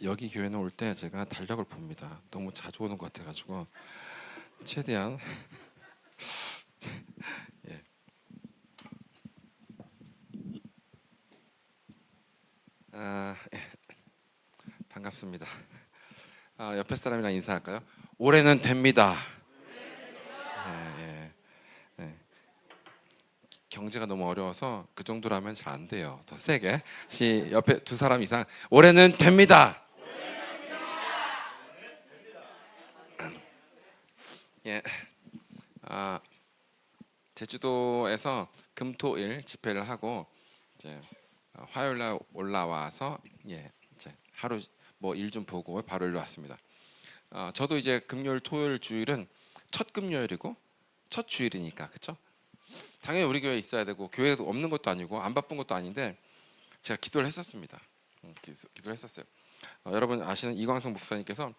여기 교회는 올 때 제가 달력을 봅니다. 너무 자주 오는 것 같아가지고 최대한 예. 예. 반갑습니다. 옆에 사람이랑 인사할까요? 올해는 됩니다. 예, 예, 예. 경제가 너무 어려워서 그 정도라면 잘 안 돼요. 더 세게. 옆에 두 사람 이상 올해는 됩니다. 예. 제주도에서 금토일 집회를 하고 이제 화요일 날 올라와서 이제 하루 뭐 일 좀 보고 바로 일로 왔습니다. 저도 이제 금요일 토요일 주일은 첫 금요일이고 첫 주일이니까 그렇죠? 당연히 우리 교회에 있어야 되고 교회도 없는 것도 아니고 안 바쁜 것도 아닌데 제가 기도를 했었습니다. 기도를 했었어요. 여러분 아시는 이광성 목사님께서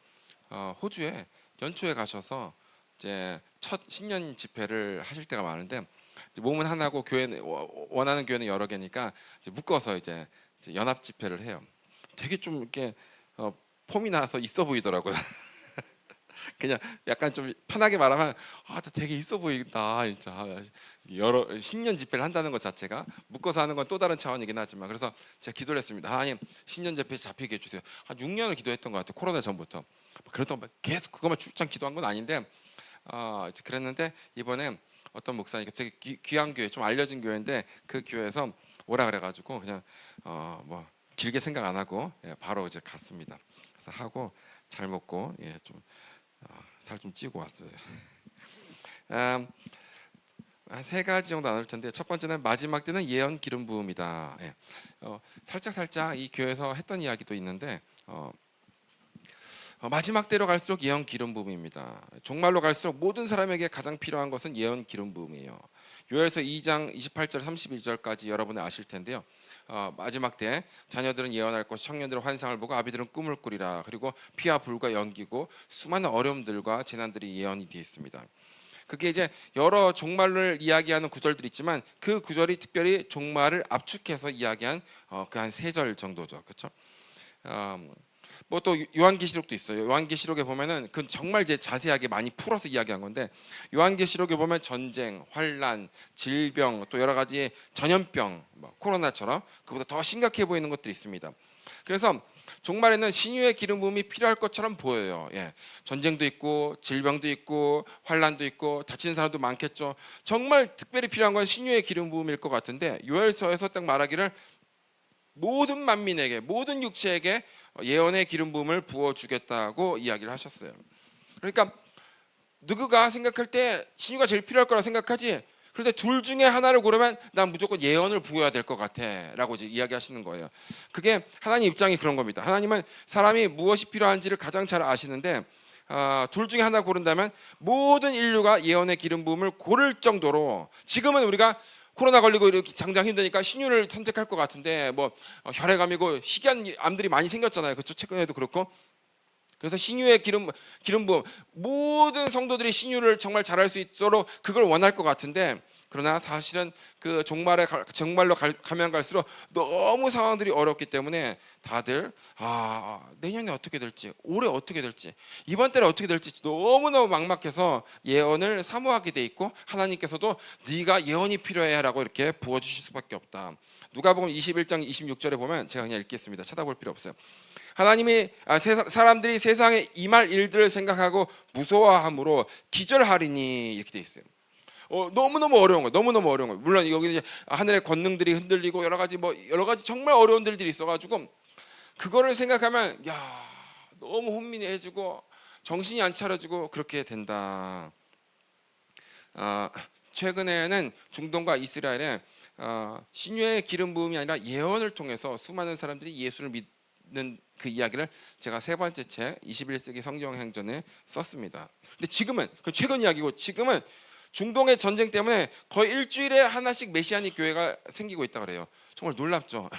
호주에 연초에 가셔서 이제 첫 신년 집회를 하실 때가 많은데 몸은 하나고 교회는 원하는 교회는 여러 개니까 이제 묶어서 이제 연합 집회를 해요. 되게 좀 이렇게 폼이 나서 있어 보이더라고요. 그냥 약간 좀 편하게 말하면 되게 있어 보인다 진짜. 여러 신년 집회를 한다는 것 자체가 묶어서 하는 건 또 다른 차원이긴 하지만 그래서 제가 기도를 했습니다. 하나님 신년 집회 잡히게 해주세요. 한 6년을 기도했던 것 같아요. 코로나 전부터. 그렇다고 계속 그것만 출장 기도한 건 아닌데 그랬는데 이번에 어떤 목사님 되게 귀한 교회 좀 알려진 교회인데 그 교회에서 오라 그래가지고 그냥 뭐 길게 생각 안 하고 바로 이제 갔습니다. 그래서 하고 잘 먹고 좀 살 좀 찌고 왔어요. 한 세 가지 정도 나눌 텐데 첫 번째는 마지막 때는 예언 기름 부음이다. 살짝 이 교회에서 했던 이야기도 있는데 마지막 때로 갈수록 예언 기름 부음입니다. 종말로 갈수록 모든 사람에게 가장 필요한 것은 예언 기름 부음이에요. 요엘서 2장 28절 31절까지 여러분은 아실 텐데요. 마지막 때 자녀들은 예언할 것, 청년들은 환상을 보고 아비들은 꿈을 꾸리라. 그리고 피와 불과 연기고 수많은 어려움들과 재난들이 예언이 되어 있습니다. 그게 이제 여러 종말을 이야기하는 구절들이 있지만 그 구절이 특별히 종말을 압축해서 이야기한 그 한 3절 정도죠. 그렇죠? 뭐 또 요한계시록도 있어요. 요한계시록에 보면은 그 정말 이제 자세하게 많이 풀어서 이야기한 건데 요한계시록에 보면 전쟁, 환란, 질병, 또 여러 가지 전염병, 뭐 코로나처럼 그보다 더 심각해 보이는 것들이 있습니다. 그래서 종말에는 신유의 기름 부음이 필요할 것처럼 보여요. 전쟁도 있고 질병도 있고 환란도 있고 다치는 사람도 많겠죠. 정말 특별히 필요한 건 신유의 기름 부음일 것 같은데 요엘서에서 딱 말하기를 모든 만민에게 모든 육체에게 예언의 기름 부음을 부어 주겠다고 이야기를 하셨어요. 그러니까 누구가 생각할 때 신유가 제일 필요할 거라고 생각하지. 그런데 둘 중에 하나를 고르면 난 무조건 예언을 부어야 될 것 같아라고 이제 이야기하시는 거예요. 그게 하나님 입장이 그런 겁니다. 하나님은 사람이 무엇이 필요한지를 가장 잘 아시는데 둘 중에 하나 고른다면 모든 인류가 예언의 기름 부음을 고를 정도로 지금은 우리가 코로나 걸리고 이렇게 장장 힘드니까 신유를 선택할 것 같은데 뭐 혈액암이고 희귀한 암들이 많이 생겼잖아요. 그렇죠? 최근에도 그렇고. 그래서 신유의 기름 부음 모든 성도들이 신유를 정말 잘할 수 있도록 그걸 원할 것 같은데 그러나 사실은 그 정말로 가면 갈수록 너무 상황들이 어렵기 때문에 다들 내년에 어떻게 될지 올해 어떻게 될지 이번 달에 어떻게 될지 너무너무 막막해서 예언을 사모하게 돼 있고 하나님께서도 네가 예언이 필요해라고 이렇게 부어주실 수밖에 없다. 누가복음 21장 26절에 보면 제가 그냥 읽겠습니다. 쳐다볼 필요 없어요. 하나님이 사람들이 세상에 임할 일들을 생각하고 무서워함으로 기절하리니 이렇게 돼 있어요. 너무너무 어려운 거예요. 너무너무 어려운 거예요. 물론 여기 이제 하늘의 권능들이 흔들리고 여러 가지 정말 어려운 일들이 있어가지고 그거를 생각하면 너무 혼미해지고 정신이 안 차려지고 그렇게 된다. 최근에는 중동과 이스라엘에 신유의 기름 부음이 아니라 예언을 통해서 수많은 사람들이 예수를 믿는 그 이야기를 제가 세 번째 책 21세기 성경행전에 썼습니다. 근데 지금은 그 최근 이야기고 지금은 중동의 전쟁 때문에 거의 일주일에 하나씩 메시아닉 교회가 생기고 있다 그래요. 정말 놀랍죠.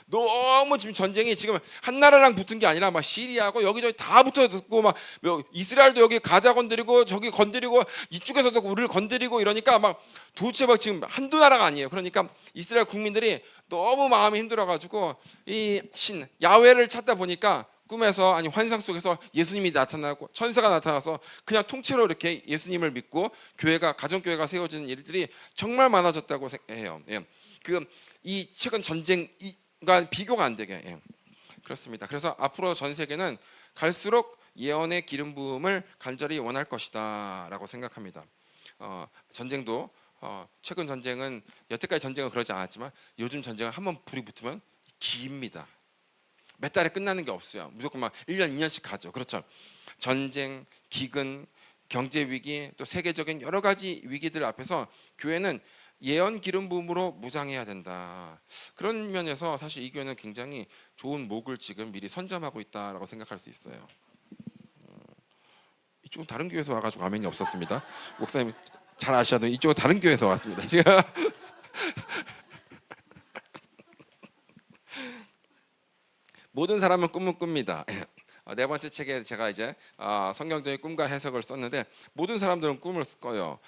너무 지금 전쟁이 지금 한 나라랑 붙은 게 아니라 막 시리아고 여기저기 다 붙어있고 막 이스라엘도 여기 가자 건드리고 저기 건드리고 이쪽에서도 우리를 건드리고 이러니까 막 도대체 막 지금 한두 나라가 아니에요. 그러니까 이스라엘 국민들이 너무 마음이 힘들어가지고 이 야훼를 찾다 보니까 꿈에서 아니 환상 속에서 예수님이 나타나고 천사가 나타나서 그냥 통째로 이렇게 예수님을 믿고 교회가 가정교회가 세워지는 일들이 정말 많아졌다고 해요. 예. 이 최근 전쟁과 비교가 안 되게 그렇습니다. 그래서 앞으로 전 세계는 갈수록 예언의 기름 부음을 간절히 원할 것이다라고 생각합니다. 전쟁도 최근 전쟁은 여태까지 전쟁은 그러지 않았지만 요즘 전쟁은 한번 불이 붙으면 깁니다. 몇 달에 끝나는 게 없어요. 무조건 막 1년, 2년씩 가죠. 그렇죠. 전쟁, 기근, 경제 위기, 또 세계적인 여러 가지 위기들 앞에서 교회는 예언 기름 부음으로 무장해야 된다. 그런 면에서 사실 이 교회는 굉장히 좋은 목을 지금 미리 선점하고 있다라고 생각할 수 있어요. 이쪽은 다른 교회에서 와가지고 아멘이 없었습니다. 목사님 잘 아셔도 이쪽은 다른 교회에서 왔습니다. 모든 사람은 꿈은 꿉니다. 네 번째 책에 제가 이제 성경적인 꿈과 해석을 썼는데 모든 사람들은 꿈을 꿔요.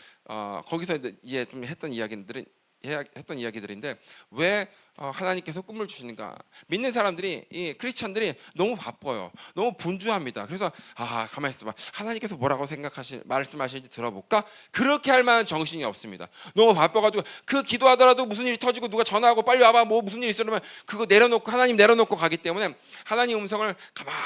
거기서 이제 좀 했던 이야기들인데 왜 하나님께서 꿈을 주시는가? 믿는 사람들이 이 크리스천들이 너무 바빠요. 너무 분주합니다. 그래서 가만히 있어봐. 하나님께서 뭐라고 말씀하시는지 들어볼까? 그렇게 할 만한 정신이 없습니다. 너무 바빠가지고 그 기도하더라도 무슨 일이 터지고 누가 전화하고 빨리 와봐 뭐 무슨 일이 있으면 그거 내려놓고 하나님 내려놓고 가기 때문에 하나님 음성을 가만히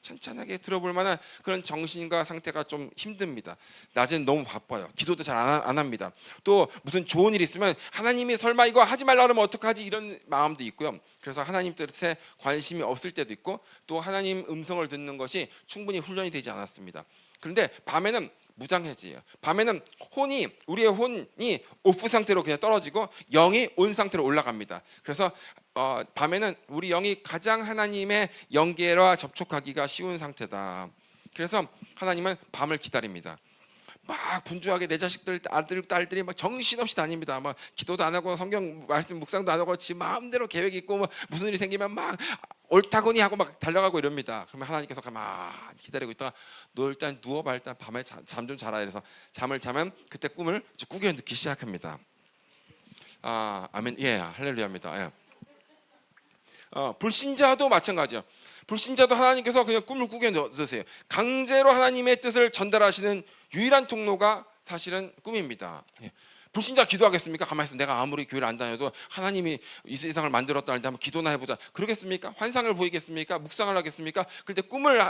찬찬하게 들어볼 만한 그런 정신과 상태가 좀 힘듭니다. 낮엔 너무 바빠요. 기도도 잘 안 합니다. 또 무슨 좋은 일이 있으면 하나님이 설마 이거 하지 말라 그러면 어떡하지 이런 마음도 있고요. 그래서 하나님 뜻에 관심이 없을 때도 있고 또 하나님 음성을 듣는 것이 충분히 훈련이 되지 않았습니다. 그런데 밤에는 무장해져요. 밤에는 우리의 혼이 오프 상태로 그냥 떨어지고 영이 온 상태로 올라갑니다. 그래서 밤에는 우리 영이 가장 하나님의 영계와 접촉하기가 쉬운 상태다. 그래서 하나님은 밤을 기다립니다. 막 분주하게 내 자식들 아들 딸들이 막 정신없이 다닙니다. 막 기도도 안 하고 성경 말씀 묵상도 안 하고 지 마음대로 계획 있고 뭐 무슨 일이 생기면 막 옳다거니 하고 막 달려가고 이럽니다. 그러면 하나님께서 가만히 기다리고 있다가 너 일단 누워봐. 일단 밤에 잠 좀 자라. 이래서 잠을 자면 그때 꿈을 꾸겨 넣기 시작합니다. 아멘. 예, 할렐루야입니다. 예. 불신자도 마찬가지예요. 불신자도 하나님께서 그냥 꿈을 꾸게 넣으세요. 강제로 하나님의 뜻을 전달하시는 유일한 통로가 사실은 꿈입니다. 불신자 기도하겠습니까? 가만히 있어. 내가 아무리 교회를 안 다녀도 하나님이 이 세상을 만들었다 하는데 한번 기도나 해보자. 그러겠습니까? 환상을 보이겠습니까? 묵상을 하겠습니까? 그런데 꿈을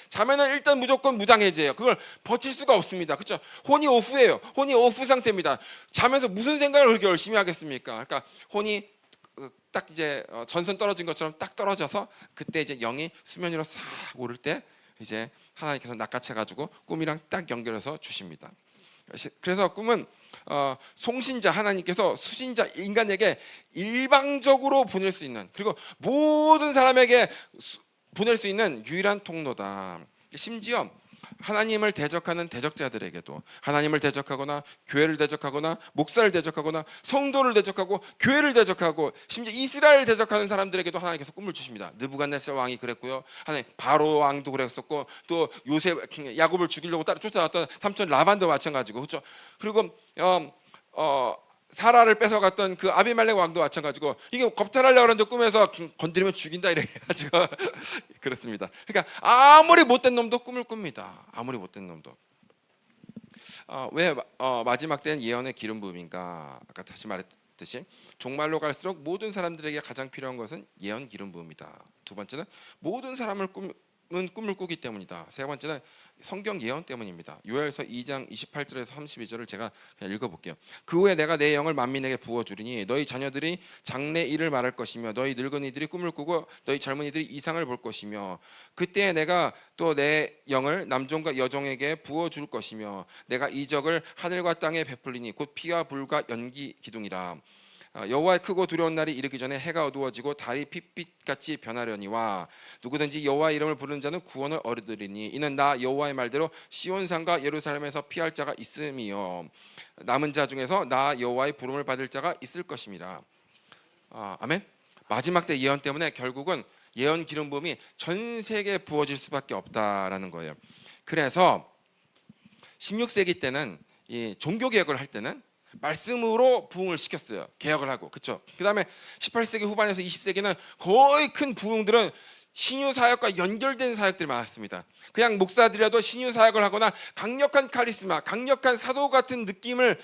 자면은 일단 무조건 무장해제예요. 그걸 버틸 수가 없습니다. 그렇죠? 혼이 오프예요. 혼이 오프 상태입니다. 자면서 무슨 생각을 그렇게 열심히 하겠습니까? 그러니까 혼이 딱 이제 전선 떨어진 것처럼 딱 떨어져서 그때 이제 영이 수면 위로 싹 오를 때 이제 하나님께서 낚아채 가지고 꿈이랑 딱 연결해서 주십니다. 그래서 꿈은 송신자 하나님께서 수신자 인간에게 일방적으로 보낼 수 있는 그리고 모든 사람에게 보낼 수 있는 유일한 통로다. 심지어 하나님을 대적하는 대적자들에게도 하나님을 대적하거나 교회를 대적하거나 목사를 대적하거나 성도를 대적하고 교회를 대적하고 심지어 이스라엘을 대적하는 사람들에게도 하나님께서 꿈을 주십니다. 느부갓네살 왕이 그랬고요. 하나님 바로 왕도 그랬었고 또 요셉 야곱을 죽이려고 쫓아왔던 삼촌 라반도 마찬가지고 그렇죠. 그리고 사라를 뺏어갔던 그 아비멜렉 왕도 마찬가지고 이게 겁탈하려고 하는데 꿈에서 건드리면 죽인다 이래가지고 그렇습니다. 그러니까 아무리 못된 놈도 꿈을 꿉니다. 아무리 못된 놈도. 왜 마지막 때는 예언의 기름 부음인가? 아까 다시 말했듯이 종말로 갈수록 모든 사람들에게 가장 필요한 것은 예언 기름 부음이다. 두 번째는 모든 사람을 꿈을 꾸기 때문이다. 세 번째는 성경 예언 때문입니다. 요엘서 2장 28절에서 32절을 제가 그냥 읽어볼게요. 그 후에 내가 내 영을 만민에게 부어주리니 너희 자녀들이 장래 일을 말할 것이며 너희 늙은이들이 꿈을 꾸고 너희 젊은이들이 이상을 볼 것이며 그때 내가 또 내 영을 남종과 여종에게 부어줄 것이며 내가 이적을 하늘과 땅에 베풀리니 곧 피와 불과 연기 기둥이라. 여호와의 크고 두려운 날이 이르기 전에 해가 어두워지고 달이 핏빛같이 변하려니와 누구든지 여호와의 이름을 부르는 자는 구원을 얻으리니 이는 나 여호와의 말대로 시온산과 예루살렘에서 피할 자가 있음이요 남은 자 중에서 나 여호와의 부름을 받을 자가 있을 것임이라. 아멘. 마지막 때 예언 때문에 결국은 예언 기름 부음이 전 세계에 부어질 수밖에 없다라는 거예요. 그래서 16세기 때는 이 종교 개혁을 할 때는 말씀으로 부흥을 시켰어요. 개혁을 하고. 그렇죠? 그다음에 18세기 후반에서 20세기는 거의 큰 부흥들은 신유 사역과 연결된 사역들이 많았습니다. 그냥 목사들이라도 신유 사역을 하거나 강력한 카리스마, 강력한 사도 같은 느낌을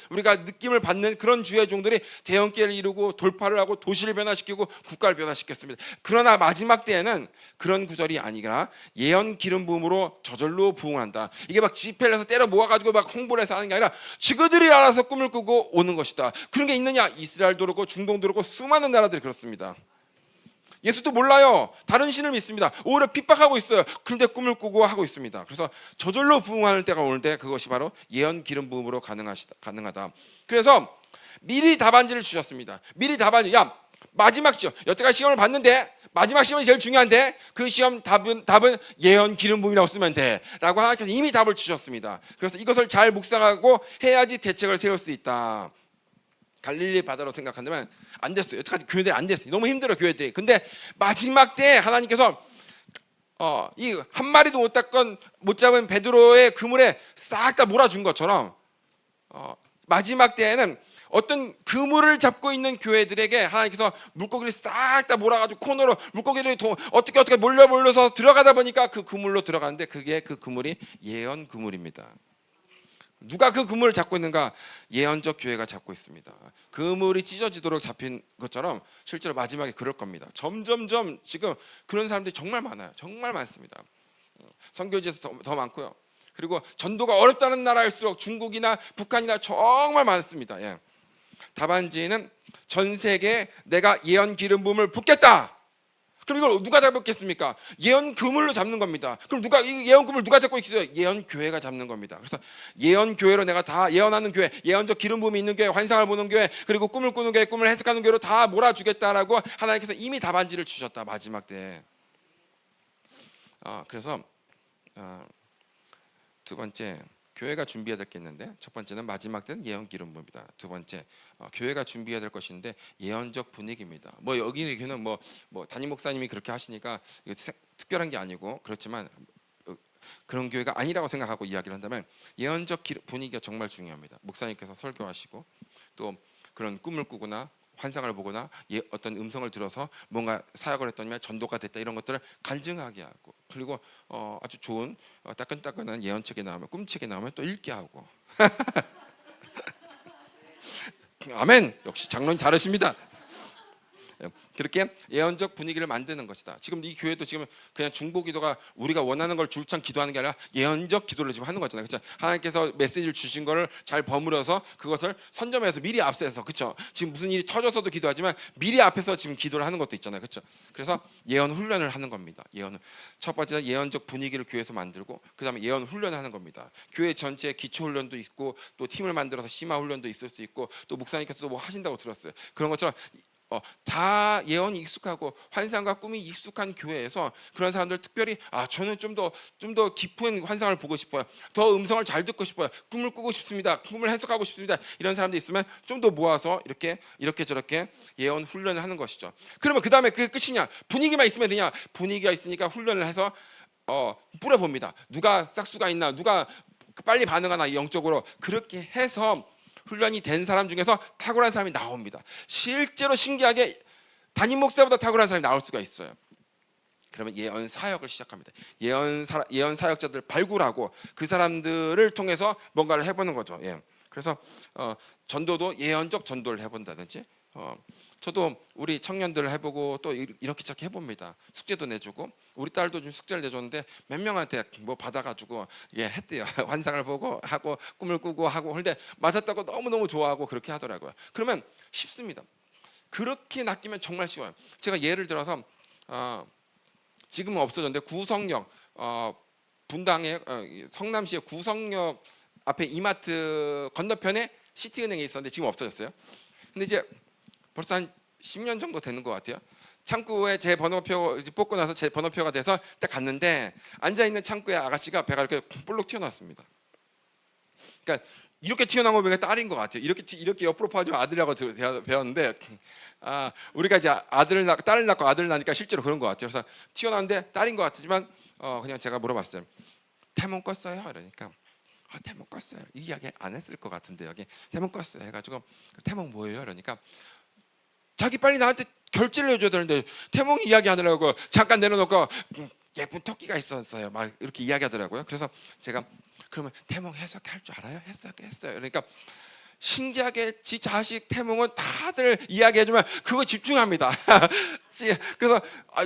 받는 그런 주의 종들이 대형교회를 이루고 돌파를 하고 도시를 변화시키고 국가를 변화시켰습니다. 그러나 마지막 때에는 그런 구절이 아니라 예언 기름 부음으로 저절로 부흥한다. 이게 막 집회를 해서 때려 모아가지고 막 홍보를 해서 하는 게 아니라 지그들이 알아서 꿈을 꾸고 오는 것이다. 그런 게 있느냐? 이스라엘도 그렇고 중동도 그렇고 수많은 나라들이 그렇습니다. 예수도 몰라요. 다른 신을 믿습니다. 오히려 핍박하고 있어요. 그런데 꿈을 꾸고 하고 있습니다. 그래서 저절로 부흥하는 때가 오는데 그것이 바로 예언 기름 부음으로 가능하다. 그래서 미리 답안지를 주셨습니다. 미리 답안지. 야, 마지막 시험. 여태까지 시험을 봤는데 마지막 시험이 제일 중요한데 그 시험 답은 예언 기름 부음이라고 쓰면 돼라고 하나님께서 이미 답을 주셨습니다. 그래서 이것을 잘 묵상하고 해야지 대책을 세울 수 있다. 갈릴리 바다로 생각한다면 안 됐어요. 여태까지 교회들이 안 됐어요. 너무 힘들어 교회들이. 근데 마지막 때 하나님께서 이 한 마리도 못 잡은 베드로의 그물에 싹 다 몰아준 것처럼 마지막 때에는 어떤 그물을 잡고 있는 교회들에게 하나님께서 물고기를 싹 다 몰아가지고 코너로 물고기들이 어떻게 몰려서 들어가다 보니까 그 그물로 들어가는데 그게 그 그물이 예언 그물입니다. 누가 그 그물을 잡고 있는가? 예언적 교회가 잡고 있습니다. 그물이 찢어지도록 잡힌 것처럼 실제로 마지막에 그럴 겁니다. 점점점 지금 그런 사람들이 정말 많아요. 정말 많습니다. 선교지에서 더 많고요. 그리고 전도가 어렵다는 나라일수록 중국이나 북한이나 정말 많습니다. 예. 답안지는 전 세계에 내가 예언 기름 부음을 붓겠다. 그럼 이걸 누가 잡겠습니까? 예언 그물로 잡는 겁니다. 그럼 이 예언 그물 누가 잡고 있어요? 예언 교회가 잡는 겁니다. 그래서 예언 교회로 내가 다 예언하는 교회, 예언적 기름 부음이 있는 교회, 환상을 보는 교회, 그리고 꿈을 꾸는 교회, 꿈을 해석하는 교회로 다 몰아주겠다라고 하나님께서 이미 답안지를 주셨다. 마지막 때. 그래서 두 번째 교회가 준비해야 될 게 있는데 첫 번째는 마지막 때는 예언 기름 부음이다. 두 번째 교회가 준비해야 될 것인데 예언적 분위기입니다. 뭐 여기는 뭐 담임 목사님이 그렇게 하시니까 특별한 게 아니고 그렇지만 그런 교회가 아니라고 생각하고 이야기를 한다면 예언적 분위기가 정말 중요합니다. 목사님께서 설교하시고 또 그런 꿈을 꾸거나 환상을 보거나 어떤 음성을 들어서 뭔가 사역을 했더니 전도가 됐다 이런 것들을 간증하게 하고 그리고 아주 좋은 따끈따끈한 예언책이 나오면 꿈책이 나오면 또 읽게 하고 아멘. 역시 장로님 다르십니다. 그렇게 예언적 분위기를 만드는 것이다. 지금 이 교회도 지금 그냥 중보기도가 우리가 원하는 걸 줄창 기도하는 게 아니라 예언적 기도를 지금 하는 거잖아요. 그렇죠? 하나님께서 메시지를 주신 거를 잘 버무려서 그것을 선점해서 미리 앞서서 그렇죠? 지금 무슨 일이 터져서도 기도하지만 미리 앞에서 지금 기도를 하는 것도 있잖아요. 그렇죠? 그래서 예언 훈련을 하는 겁니다. 첫 번째는 예언적 분위기를 교회에서 만들고 그다음에 예언 훈련을 하는 겁니다. 교회 전체에 기초 훈련도 있고 또 팀을 만들어서 심화 훈련도 있을 수 있고 또 목사님께서도 뭐 하신다고 들었어요. 그런 것처럼 다 예언이 익숙하고 환상과 꿈이 익숙한 교회에서 그런 사람들 특별히 저는 좀 더 깊은 환상을 보고 싶어요. 더 음성을 잘 듣고 싶어요. 꿈을 꾸고 싶습니다. 꿈을 해석하고 싶습니다. 이런 사람들이 있으면 좀 더 모아서 이렇게 저렇게 예언 훈련을 하는 것이죠. 그러면 그 다음에 그게 끝이냐? 분위기만 있으면 되냐? 분위기가 있으니까 훈련을 해서 뿌려봅니다. 누가 싹수가 있나? 누가 빨리 반응하나? 영적으로 그렇게 해서 훈련이 된 사람 중에서 탁월한 사람이 나옵니다. 실제로 신기하게 담임 목사보다 탁월한 사람이 나올 수가 있어요. 그러면 예언 사역을 시작합니다. 예언 사역자들을 발굴하고 그 사람들을 통해서 뭔가를 해보는 거죠. 예. 그래서 전도도 예언적 전도를 해본다든지 저도 우리 청년들을 해보고 또 이렇게 저렇게 해봅니다. 숙제도 내주고 우리 딸도 좀 숙제를 내줬는데 몇 명한테 뭐 받아가지고 했대요. 환상을 보고 하고 꿈을 꾸고 하고 그런데 맞았다고 너무너무 좋아하고 그렇게 하더라고요. 그러면 쉽습니다. 그렇게 낚이면 정말 쉬워요. 제가 예를 들어서 지금은 없어졌는데 구성역 분당의 성남시의 구성역 앞에 이마트 건너편에 시티은행이 있었는데 지금 없어졌어요. 근데 이제 벌써 한 10년 정도 되는 것 같아요. 창구에 제 번호표 뽑고 나서 제 번호표가 돼서 딱 갔는데 앉아 있는 창구에 아가씨가 배가 이렇게 볼록 튀어나왔습니다. 그러니까 이렇게 튀어나온 거 보니까 딸인 것 같아요. 이렇게 옆으로 파지면 아들이라고 배웠는데 우리가 이제 딸을 낳고 아들을 낳으니까 실제로 그런 것 같아요. 그래서 튀어나왔는데 딸인 것 같지만 그냥 제가 물어봤어요. 태몽 껐어요? 이러니까 태몽 껐어요. 이 이야기 안 했을 것 같은데 여기 태몽 껐어요 해가지고 태몽 뭐예요? 그러니까 자기 빨리 나한테 결제를 해줘야 되는데 태몽 이야기하느라고 잠깐 내려놓고 예쁜 토끼가 있었어요. 막 이렇게 이야기하더라고요. 그래서 제가 그러면 태몽 해석할 줄 알아요? 했어요. 그러니까 신기하게 지 자식 태몽은 다들 이야기해주면 그거 집중합니다. 그래서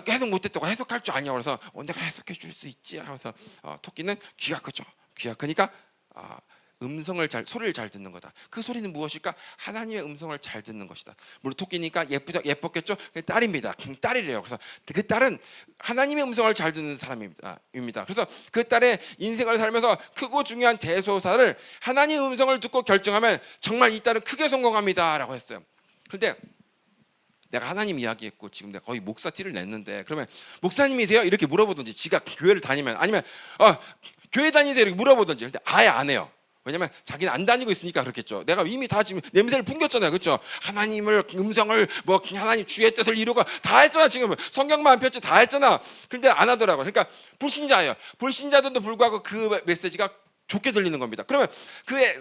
해석 못했다고 해석할 줄 아냐 그래서 내가 해석해 줄 수 있지 하면서 토끼는 귀가 크죠. 귀가 크니까 소리를 잘 듣는 거다. 그 소리는 무엇일까? 하나님의 음성을 잘 듣는 것이다. 물론 토끼니까 예뻤겠죠. 딸입니다. 딸이래요. 그래서 그 딸은 하나님의 음성을 잘 듣는 사람입니다. 그래서 그 딸의 인생을 살면서 크고 중요한 대소사를 하나님의 음성을 듣고 결정하면 정말 이 딸은 크게 성공합니다라고 했어요. 그런데 내가 하나님 이야기했고 지금 내가 거의 목사 티를 냈는데 그러면 목사님이세요? 이렇게 물어보든지 지가 교회를 다니면 아니면 교회 다니세요? 이렇게 물어보든지. 근데 아예 안 해요. 왜냐면 자기는 안 다니고 있으니까 그렇겠죠. 내가 이미 다 지금 냄새를 풍겼잖아요. 그렇죠? 하나님을 음성을 하나님 주의 뜻을 이루고 다 했잖아. 지금 성경만 안 폈지 다 했잖아. 근데 안 하더라고요. 그러니까 불신자예요. 불신자들도 불구하고 그 메시지가 좋게 들리는 겁니다. 그러면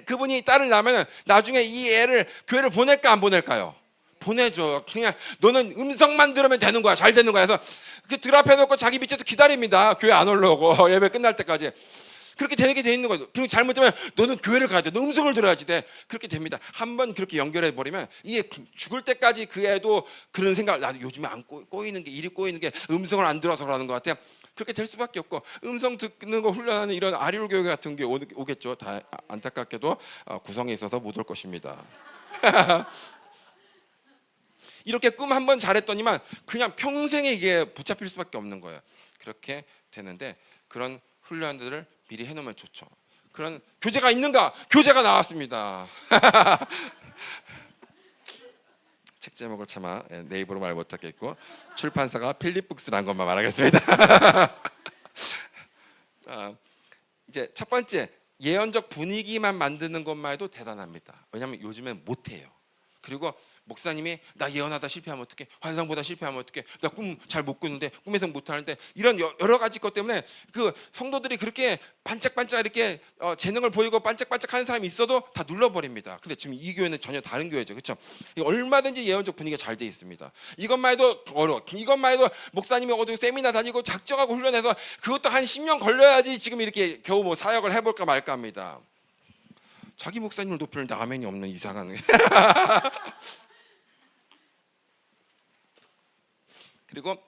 그분이 딸을 낳으면 나중에 이 애를 교회를 보낼까 안 보낼까요? 보내줘. 그냥 너는 음성만 들으면 되는 거야. 잘 되는 거야. 그래서 그 드랍해 놓고 자기 밑에서 기다립니다. 교회 안 올라오고 예배 끝날 때까지. 그렇게 되게 돼 있는 거죠. 그리고 잘못되면 너는 교회를 가야 돼. 너 음성을 들어야지 돼. 그렇게 됩니다. 한번 그렇게 연결해 버리면 이게 죽을 때까지 그 애도 그런 생각. 나도 요즘에 안 꼬이는 게 일이 꼬이는 게 음성을 안 들어서 그러는 것 같아요. 그렇게 될 수밖에 없고 음성 듣는 거 훈련하는 이런 아리올 교회 같은 게 오겠죠. 다 안타깝게도 구성에 있어서 못 올 것입니다. 이렇게 꿈 한번 잘했더니만 그냥 평생에 이게 붙잡힐 수밖에 없는 거예요. 그렇게 되는데 그런 훈련들을 미리 해놓으면 좋죠. 그런 교재가 있는가? 교재가 나왔습니다. 책 제목을 차마 네이버로 말 못하겠고 출판사가 필립북스라는 것만 말하겠습니다. 이제 첫 번째 예언적 분위기만 만드는 것만 해도 대단합니다. 왜냐하면 요즘엔 못해요. 그리고 목사님이 나 예언하다 실패하면 어떡해? 환상보다 실패하면 어떡해? 나 꿈 잘 못 꾸는데 꿈에서 못하는데 이런 여러 가지 것 때문에 그 성도들이 그렇게 반짝반짝 이렇게 재능을 보이고 반짝반짝하는 사람이 있어도 다 눌러버립니다. 근데 지금 이 교회는 전혀 다른 교회죠, 그렇죠? 얼마든지 예언적 분위기가 잘 돼 있습니다. 이것만 해도 어려워. 이것만 해도 목사님이 어디 세미나 다니고 작정하고 훈련해서 그것도 한 10년 걸려야지 지금 이렇게 겨우 뭐 사역을 해볼까 말까 합니다. 자기 목사님을 높이는데 아멘이 없는 이상한. 그리고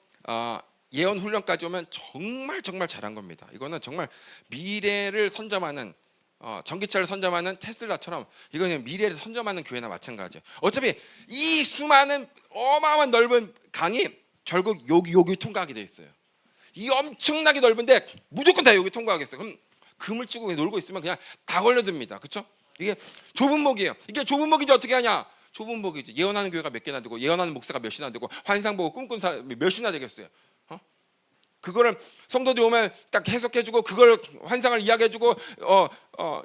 예언 훈련까지 오면 정말 잘한 겁니다. 이거는 정말 미래를 선점하는 전기차를 선점하는 테슬라처럼 이거는 미래를 선점하는 교회나 마찬가지예요. 어차피 이 수많은 어마어마한 넓은 강이 결국 여기 통과하게 돼 있어요. 이 엄청나게 넓은데 무조건 다 여기 통과하겠어요. 그럼 그물 치고 놀고 있으면 그냥 다 걸려듭니다. 그렇죠? 이게 좁은 목이에요. 이게 좁은 목인지 어떻게 하냐? 좁은 목이지. 예언하는 교회가 몇 개나 되고 예언하는 목사가 몇이나 되고 환상 보고 꿈꾼 사람이 몇이나 되겠어요. 그거를 성도들이 오면 딱 해석해주고 그걸 환상을 이야기해주고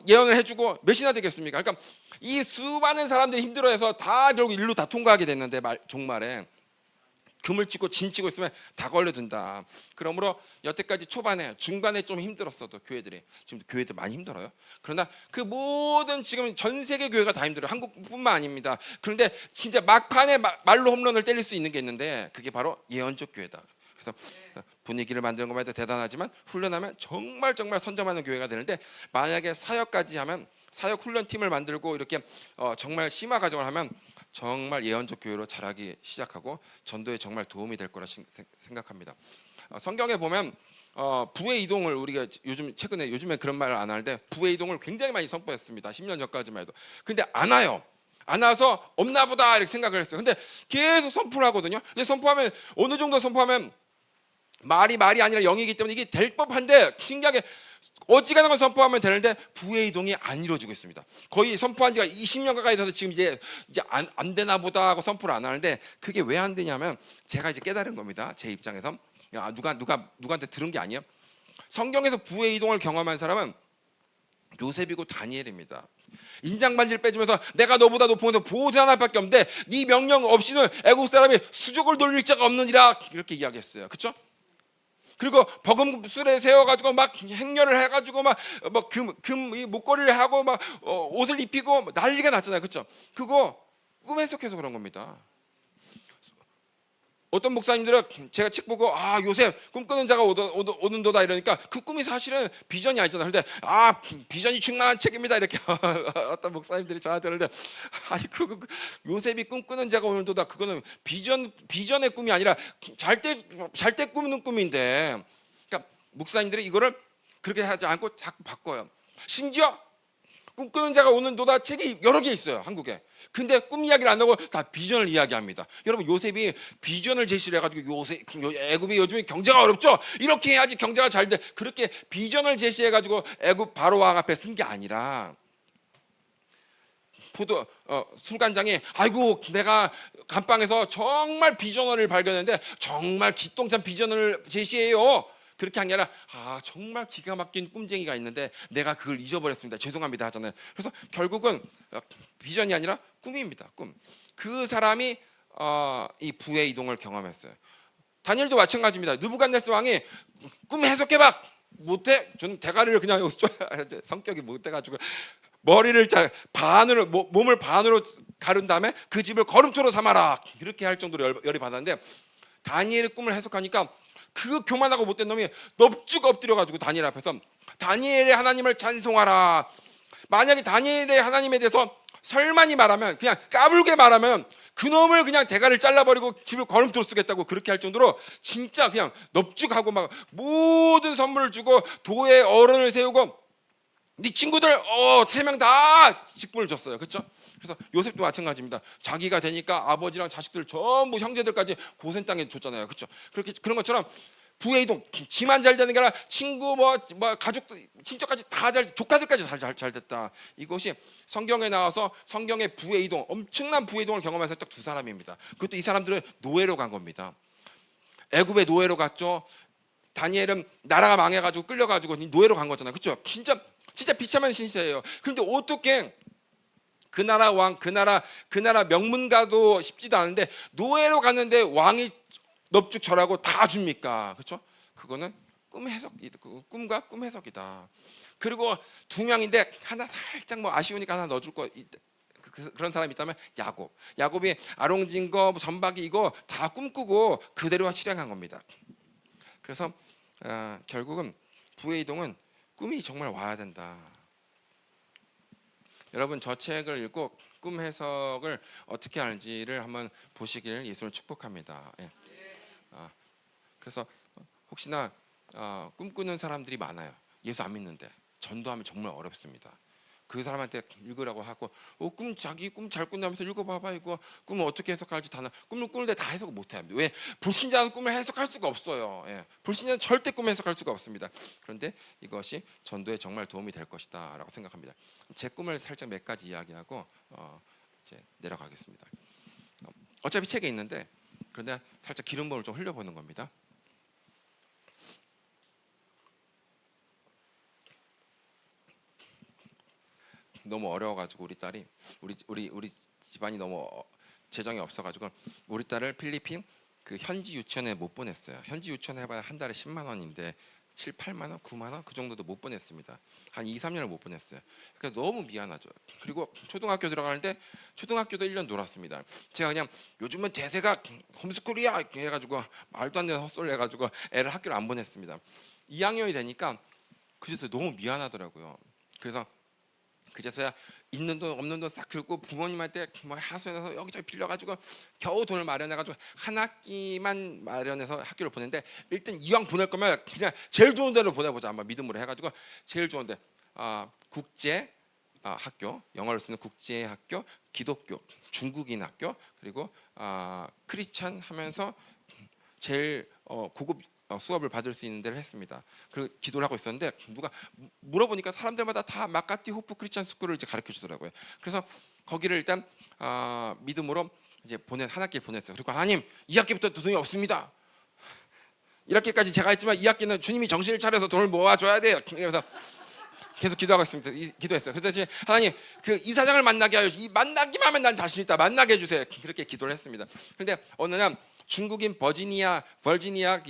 예언을 해주고 몇이나 되겠습니까? 그러니까 이 수많은 사람들이 힘들어해서 다 결국 일로 다 통과하게 됐는데 종말에 금을 찍고 진 치고 있으면 다 걸려든다. 그러므로 여태까지 초반에 중반에 좀 힘들었어도 교회들이 지금 교회들 많이 힘들어요. 그러나 그 모든 지금 전 세계 교회가 다 힘들어요. 한국뿐만 아닙니다. 그런데 진짜 막판에 말로 홈런을 때릴 수 있는 게 있는데 그게 바로 예언적 교회다. 그래서 분위기를 만드는 것만 해도 대단하지만 훈련하면 정말 선점하는 교회가 되는데 만약에 사역까지 하면 사역 훈련팀을 만들고 이렇게 정말 심화 과정을 하면 정말 예언적 교회로 자라기 시작하고 전도에 정말 도움이 될 거라 생각합니다. 성경에 보면 부의 이동을 우리가 요즘에 그런 말을 안 하는데 부의 이동을 굉장히 많이 선포했습니다. 10년 전까지만 해도. 근데 안 와요. 안 와서 없나 보다 이렇게 생각을 했어요. 근데 계속 선포를 하거든요. 근데 선포하면 어느 정도 선포하면 말이 아니라 영이기 때문에 이게 될 법한데 신기하게 어지간한 건 선포하면 되는데 부의 이동이 안 이루어지고 있습니다. 거의 선포한 지가 20년 가까이 돼서 지금 이제 안 되나 보다 하고 선포를 안 하는데 그게 왜 안 되냐면 제가 이제 깨달은 겁니다. 제 입장에서 누구한테 들은 게 아니에요. 성경에서 부의 이동을 경험한 사람은 요셉이고 다니엘입니다. 인장 반지를 빼주면서 내가 너보다 높은 곳에 보호자 하나밖에 없는데 네 명령 없이는 애국 사람이 수족을 돌릴 자가 없느니라 이렇게 이야기했어요. 그렇죠? 그리고 버금술에 세워가지고 막 행렬을 해가지고 금 목걸이를 하고 막 옷을 입히고 난리가 났잖아요, 그렇죠? 그거 꿈 해석해서 그런 겁니다. 어떤 목사님들은 제가 책 보고 요셉 꿈꾸는 자가 오는도다 이러니까 그 꿈이 사실은 비전이 아니잖아요. 그런데 비전이 충만한 책입니다 이렇게 어떤 목사님들이 저한테 그러는데 아니 요셉이 꿈꾸는 자가 오는도다 그거는 비전의 꿈이 아니라 잘 때 꾸는 꿈인데, 그러니까 목사님들이 이거를 그렇게 하지 않고 자꾸 바꿔요. 심지어 꿈꾸는 자가 오는도다 책이 여러 개 있어요 한국에. 근데 꿈 이야기를 안 하고 다 비전을 이야기합니다. 여러분 요셉이 비전을 제시를 해가지고 애굽이 요즘에 경제가 어렵죠. 이렇게 해야지 경제가 잘 돼. 그렇게 비전을 제시해가지고 애굽 바로 왕 앞에 쓴 게 아니라 술관장이 아이고 내가 감방에서 정말 비전을 발견했는데 정말 기똥찬 비전을 제시해요. 그렇게 한 게 아니라 정말 기가 막힌 꿈쟁이가 있는데 내가 그걸 잊어버렸습니다. 죄송합니다 하잖아요. 그래서 결국은 비전이 아니라 꿈입니다. 꿈. 그 사람이 이 부의 이동을 경험했어요. 다니엘도 마찬가지입니다. 느부갓네살 왕이 꿈 해석해봐 못해. 저는 대가리를 그냥 성격이 못해가지고 머리를 반으로 몸을 반으로 가른 다음에 그 집을 걸음토로 삼아라 이렇게 할 정도로 열이 받았는데 다니엘의 꿈을 해석하니까 그 교만하고 못된 놈이 넙죽 엎드려가지고 다니엘 앞에서 다니엘의 하나님을 찬송하라. 만약에 다니엘의 하나님에 대해서 설만이 말하면 그냥 까불게 말하면 그놈을 그냥 대가를 잘라버리고 집을 걸음토로 쓰겠다고 그렇게 할 정도로 진짜 그냥 넙죽하고 막 모든 선물을 주고 도에 어른을 세우고 네 친구들 3명 다 직분을 줬어요. 그렇죠? 그래서 요셉도 마찬가지입니다. 자기가 되니까 아버지랑 자식들 전부 형제들까지 고센 땅에 줬잖아요. 그렇죠? 그런 것처럼 부의 이동, 지만 잘 되는 게 아니라 친구 가족 친척까지 다 조카들까지 잘 됐다. 이것이 성경에 나와서 성경의 부의 이동, 엄청난 부의 이동을 경험해서 딱 두 사람입니다. 그것도 이 사람들은 노예로 간 겁니다. 애굽의 노예로 갔죠. 다니엘은 나라가 망해가지고 끌려가지고 노예로 간 거잖아요. 그렇죠? 진짜 비참한 신세예요. 그런데 어떻게 그 나라 왕, 그 나라 명문가도 쉽지도 않은데 노예로 갔는데 왕이 넙죽 절하고 다 줍니까? 그렇죠? 그거는 꿈과 꿈 해석이다. 그리고 2명인데 하나 살짝 아쉬우니까 하나 넣어줄 거 그런 사람이 있다면 야곱이 아롱진 거 전박이 이거 다 꿈꾸고 그대로 실행한 겁니다. 그래서 결국은 부의 이동은 꿈이 정말 와야 된다. 여러분 저 책을 읽고 꿈 해석을 어떻게 하는지를 한번 보시길 예수를 축복합니다. 예. 그래서 혹시나 꿈꾸는 사람들이 많아요. 예수 안 믿는데 전도하면 정말 어렵습니다. 그 사람한테 읽으라고 하고 자기 꿈 잘 꾼다면서 읽어봐봐 이거 꿈을 어떻게 해석할지 꿈을 꾸는데 다 해석을 못해요. 왜? 불신자는 꿈을 해석할 수가 없어요. 예. 불신자는 절대 꿈을 해석할 수가 없습니다. 그런데 이것이 전도에 정말 도움이 될 것이다 라고 생각합니다. 제 꿈을 살짝 몇 가지 이야기하고 이제 내려가겠습니다. 어차피 책에 있는데 그런데 살짝 기름부음을 좀 흘려보는 겁니다. 너무 어려워가지고 우리 딸이 우리 집안이 너무 재정이 없어가지고 우리 딸을 필리핀 그 현지 유치원에 못 보냈어요. 현지 유치원 해봐야 한 달에 10만 원인데 7, 8만 원, 9만 원 그 정도도 못 보냈습니다. 한 2, 3년을 못 보냈어요. 그러니까 너무 미안하죠. 그리고 초등학교 들어가는데 초등학교도 1년 놀았습니다. 제가 그냥 요즘은 대세가 홈스쿨이야 해가지고 말도 안 되는 헛소리 해가지고 애를 학교를 안 보냈습니다. 2학년이 되니까 그제서 너무 미안하더라고요. 그래서 그제서야 있는 돈 없는 돈 싹 긁고 부모님한테 하소연해서 여기저기 빌려가지고 겨우 돈을 마련해가지고 한 학기만 마련해서 학교를 보냈는데 일단 이왕 보낼 거면 그냥 제일 좋은 데로 보내보자 한번 믿음으로 해가지고 제일 좋은데 국제 학교, 영어를 쓰는 국제 학교, 기독교, 중국인 학교 그리고 크리스찬 하면서 제일 고급 수업을 받을 수 있는 데를 했습니다. 그리고 기도를 하고 있었는데 누가 물어보니까 사람들마다 다 마카티 호프 크리스찬 스쿨을 이제 가르쳐 주더라고요. 그래서 거기를 일단 믿음으로 이제 한 학기 보냈어요. 그리고 하나님 2학기부터 돈이 없습니다. 1학기까지 제가 했지만 2학기는 주님이 정신을 차려서 돈을 모아줘야 돼요. 그래서 계속 기도하고 있습니다. 기도했어요. 그래서 하나님 그 이사장을 만나게 하여 만나기만 하면 난 자신 있다. 만나게 해주세요. 그렇게 기도를 했습니다. 그런데 어느 날 중국인 버지니아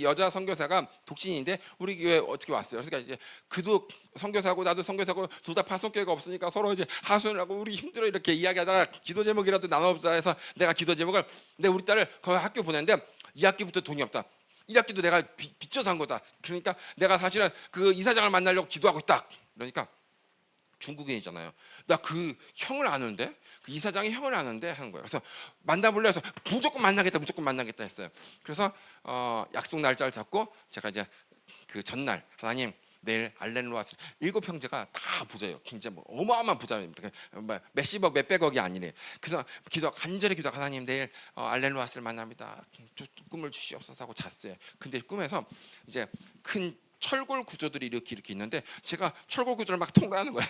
여자 선교사가 독신인데 우리 교회 어떻게 왔어요. 그러니까 이제 그도 선교사고 나도 선교사고 둘 다 파송교회가 없으니까 서로 이제 하소연을 하고 우리 힘들어 이렇게 이야기하다가 기도 제목이라도 나눠보자 해서 내가 기도 제목을 근데 우리 딸을 거기 학교 보냈는데 2학기부터 돈이 없다. 1학기도 내가 빚져서 한 거다. 그러니까 내가 사실은 그 이사장을 만나려고 기도하고 있다. 그러니까 중국인이잖아요. 나 그 형을 아는데, 그 이사장의 형을 아는데 하는 거예요. 그래서 만나볼래 해서 무조건 만나겠다 했어요. 그래서 약속 날짜를 잡고 제가 이제 그 전날 하나님 내일 알렌 로하스 7형제가 다 부자예요. 굉장히 뭐 어마어마한 부자입니다. 몇십억 몇백억이 아니래. 그래서 간절히 기도 하나님 내일 알렌 로하스를 만납니다. 꿈을 주시옵소서 하고 잤어요. 근데 꿈에서 이제 큰 철골 구조들이 이렇게 있는데 제가 철골 구조를 막 통과하는 거예요.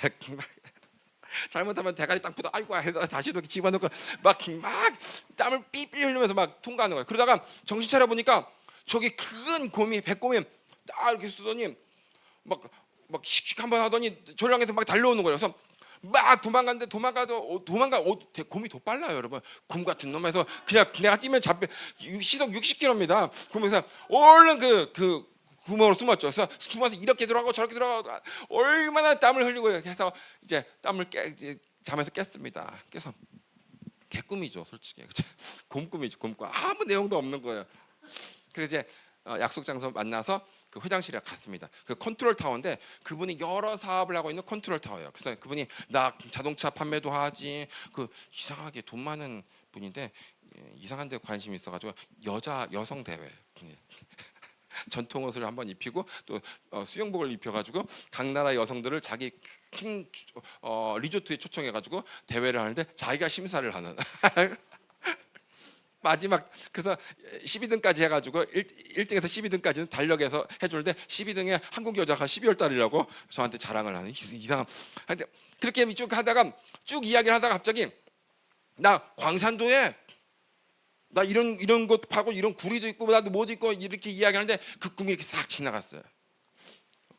잘못하면 대가리 딱 붙어 아이고 다시 이렇게 집어넣고 막 땀을 삐삐 흘리면서 막 통과하는 거예요. 그러다가 정신 차려 보니까 저기 큰 곰이 백곰이 딱 이렇게 쓰더니 막 씩씩 한번 하더니 저를 향해서 막 달려오는 거예요. 그래서 막 도망가 곰이 더 빨라요, 여러분. 곰 같은 놈에서 그냥 내가 뛰면 시속 60km입니다. 그러면서 얼른 그 구멍으로 숨었죠. 그래서 숨어서 이렇게 들어가고 저렇게 들어가고 얼마나 땀을 흘리고 해서 이제 잠에서 깼습니다. 깨서 개꿈이죠, 솔직히. 곰꿈이지, 곰꿈. 아무 내용도 없는 거예요. 그래서 이제 약속 장소 만나서 그 회장실에 갔습니다. 그 컨트롤 타워인데 그분이 여러 사업을 하고 있는 컨트롤 타워예요. 그래서 그분이 나 자동차 판매도 하지, 그 이상하게 돈 많은 분인데 이상한 데 관심이 있어가지고 여성 대회 전통 옷을 한번 입히고 또 수영복을 입혀가지고 각 나라 여성들을 자기 리조트에 초청해가지고 대회를 하는데 자기가 심사를 하는 마지막 그래서 12등까지 해가지고 1등에서 12등까지는 달력에서 해주는데 12등에 한국 여자가 12월 달이라고 저한테 자랑을 하는 이상한. 근데 그렇게 쭉 하다가 쭉 이야기를 하다가 갑자기 나 광산도에 나 이런 것 파고 이런 구리도 있고 나도 뭐도 있고 이렇게 이야기하는데 그 꿈이 이렇게 싹 지나갔어요.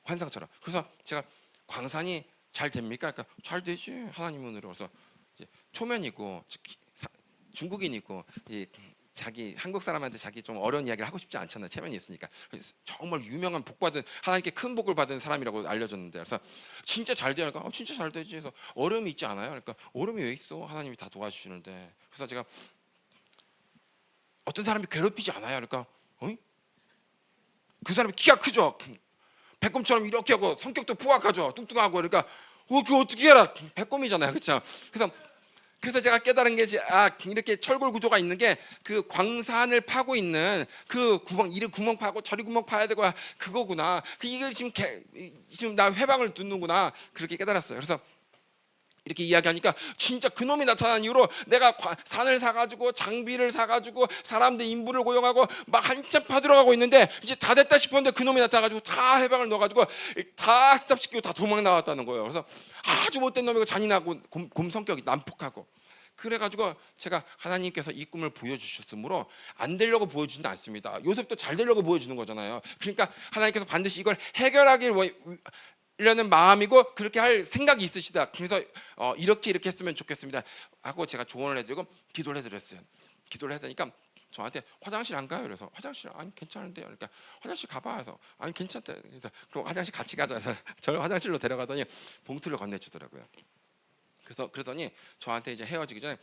환상처럼. 그래서 제가 광산이 잘 됩니까? 그러니까 잘 되지 하나님 은혜로. 그래서 이제 초면이고 중국인이고 자기 한국 사람한테 자기 좀 어려운 이야기를 하고 싶지 않잖아요. 체면이 있으니까. 정말 유명한 복받은 하나님께 큰 복을 받은 사람이라고 알려졌는데 그래서 진짜 잘 돼요. 그러니까 진짜 잘 되지. 그래서 어려움이 있지 않아요? 그러니까 어려움이 왜 있어? 하나님이 다 도와주시는데. 그래서 제가 어떤 사람이 괴롭히지 않아요. 그러니까 그 사람이 키가 크죠. 백곰처럼 이렇게 하고 성격도 포악하죠. 뚱뚱하고 그러니까 그 어떻게 해라. 백곰이잖아요. 그렇죠? 그래서 제가 깨달은 게 이렇게 철골 구조가 있는 게 그 광산을 파고 있는 그 구멍 이리 구멍 파고 저리 구멍 파야 되고 그거구나. 이게 지금 나 회방을 듣는구나. 그렇게 깨달았어요. 그래서 이렇게 이야기하니까 진짜 그놈이 나타난 이후로 내가 산을 사가지고 장비를 사가지고 사람들 인부를 고용하고 막 한참 파들어가고 있는데 이제 다 됐다 싶었는데 그놈이 나타나가지고 다 해방을 넣어가지고 다 스탑시키고 다 도망 나왔다는 거예요. 그래서 아주 못된 놈이고 잔인하고 곰 성격이 난폭하고 그래가지고 제가 하나님께서 이 꿈을 보여주셨으므로 안 되려고 보여주지는 않습니다. 요셉도 잘 되려고 보여주는 거잖아요. 그러니까 하나님께서 반드시 이걸 해결하길 이라는 마음이고 그렇게 할 생각이 있으시다. 그래서 이렇게 했으면 좋겠습니다 하고 제가 조언을 해드리고 기도를 해드렸어요. 기도를 해드리니까 저한테 화장실 안 가요? 그래서 화장실 아니 괜찮은데요. 그러니까 화장실 가봐 해서 아니 괜찮다. 그래서 그럼 화장실 같이 가자 해서 저를 화장실로 데려가더니 봉투를 건네주더라고요. 그래서 그러더니 저한테 이제 헤어지기 전에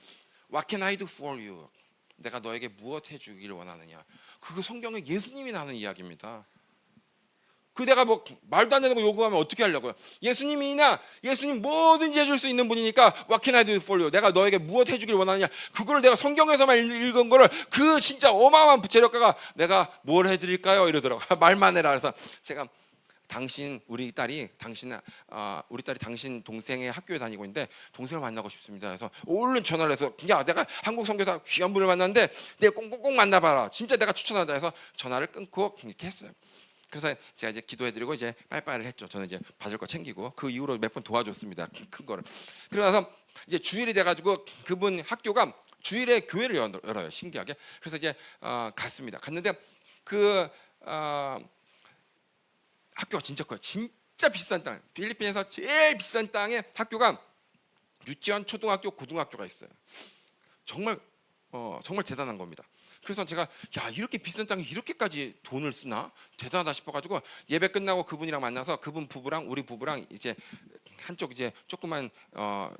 What can I do for you? 내가 너에게 무엇 해주길 원하느냐? 그거 성경에 예수님이 나는 이야기입니다. 내가 뭐 말도 안 되는 거 요구하면 어떻게 하려고요? 예수님 뭐든지 해줄 수 있는 분이니까 What can I do for you? 내가 너에게 무엇 해주길 원하느냐? 그걸 내가 성경에서만 읽은 거를 그 진짜 어마어마한 부채력가가 내가 뭘 해드릴까요? 이러더라고요. 말만 해라. 그래서 제가 우리 딸이 당신 동생의 학교에 다니고 있는데 동생을 만나고 싶습니다. 그래서 얼른 전화를 해서 야 내가 한국 선교사 귀한 분을 만났는데 내가 꼭 만나봐라. 진짜 내가 추천한다 해서 전화를 끊고 이렇게 했어요. 그래서 제가 이제 기도해드리고 이제 빠이빠이를 했죠. 저는 이제 받을 거 챙기고 그 이후로 몇 번 도와줬습니다. 큰 거를. 그러면서 이제 주일이 돼가지고 그분 학교가 주일에 교회를 열어요. 신기하게. 그래서 이제 갔습니다. 갔는데 그 학교가 진짜 커요. 진짜 비싼 땅. 필리핀에서 제일 비싼 땅에 학교가 유치원, 초등학교, 고등학교가 있어요. 정말 대단한 겁니다. 그래서 제가 이렇게 비싼 땅에 이렇게까지 돈을 쓰나 대단하다 싶어가지고 예배 끝나고 그분이랑 만나서 그분 부부랑 우리 부부랑 이제 한쪽 이제 조그만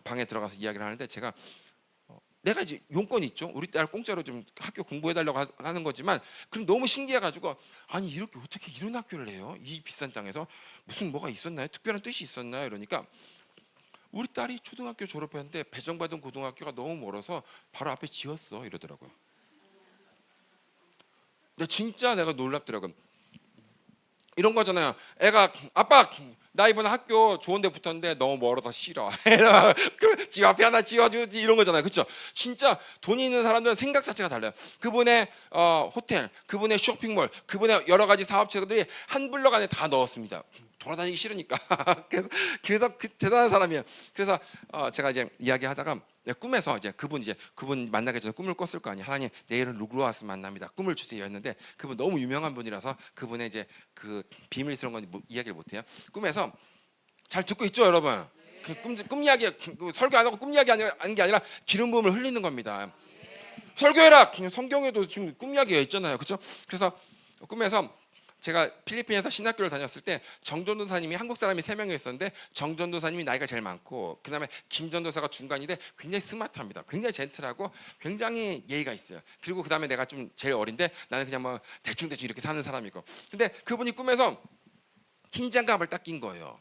방에 들어가서 이야기를 하는데 제가 내가 이제 용건이 있죠. 우리 딸 공짜로 좀 학교 공부해달라고 하는 거지만 그럼 너무 신기해가지고 아니 이렇게 어떻게 이런 학교를 해요? 이 비싼 땅에서 무슨 뭐가 있었나요? 특별한 뜻이 있었나요? 이러니까 우리 딸이 초등학교 졸업했는데 배정받은 고등학교가 너무 멀어서 바로 앞에 지었어 이러더라고요. 근데 진짜 내가 놀랍더라고요. 이런 거잖아요. 애가 아빠 나 이번에 학교 좋은 데 붙었는데 너무 멀어서 싫어. 집 앞에 하나 지어주지 이런 거잖아요. 그렇죠? 진짜 돈이 있는 사람들은 생각 자체가 달라요. 그분의 호텔, 그분의 쇼핑몰, 그분의 여러 가지 사업체들이 한 블럭 안에 다 넣었습니다. 돌아다니기 싫으니까. 그래서 그 대단한 사람이에요. 그래서 제가 이제 이야기하다가 꿈에서 이제 그분 만나기 전에 꿈을 꿨을 거 아니에요. 하나님 내일은 루그로아스 만납니다. 꿈을 주세요 했는데 그분 너무 유명한 분이라서 그분의 이제 그 비밀스러운 건 이야기를 못해요. 꿈에서 잘 듣고 있죠, 여러분? 꿈 이야기 설교 안 하고 꿈 이야기 하는 게 아니라 기름 부음을 흘리는 겁니다. 설교해라. 성경에도 지금 꿈 이야기가 있잖아요, 그렇죠? 그래서 꿈에서 제가 필리핀에서 신학교를 다녔을 때 정전도사님이 한국 사람이 3명이 있었는데 정전도사님이 나이가 제일 많고 그 다음에 김전도사가 중간인데 굉장히 스마트합니다. 굉장히 젠틀하고 굉장히 예의가 있어요. 그리고 그 다음에 내가 좀 제일 어린데 나는 그냥 뭐 대충대충 이렇게 사는 사람이고 근데 그분이 꿈에서 흰 장갑을 딱 낀 거예요.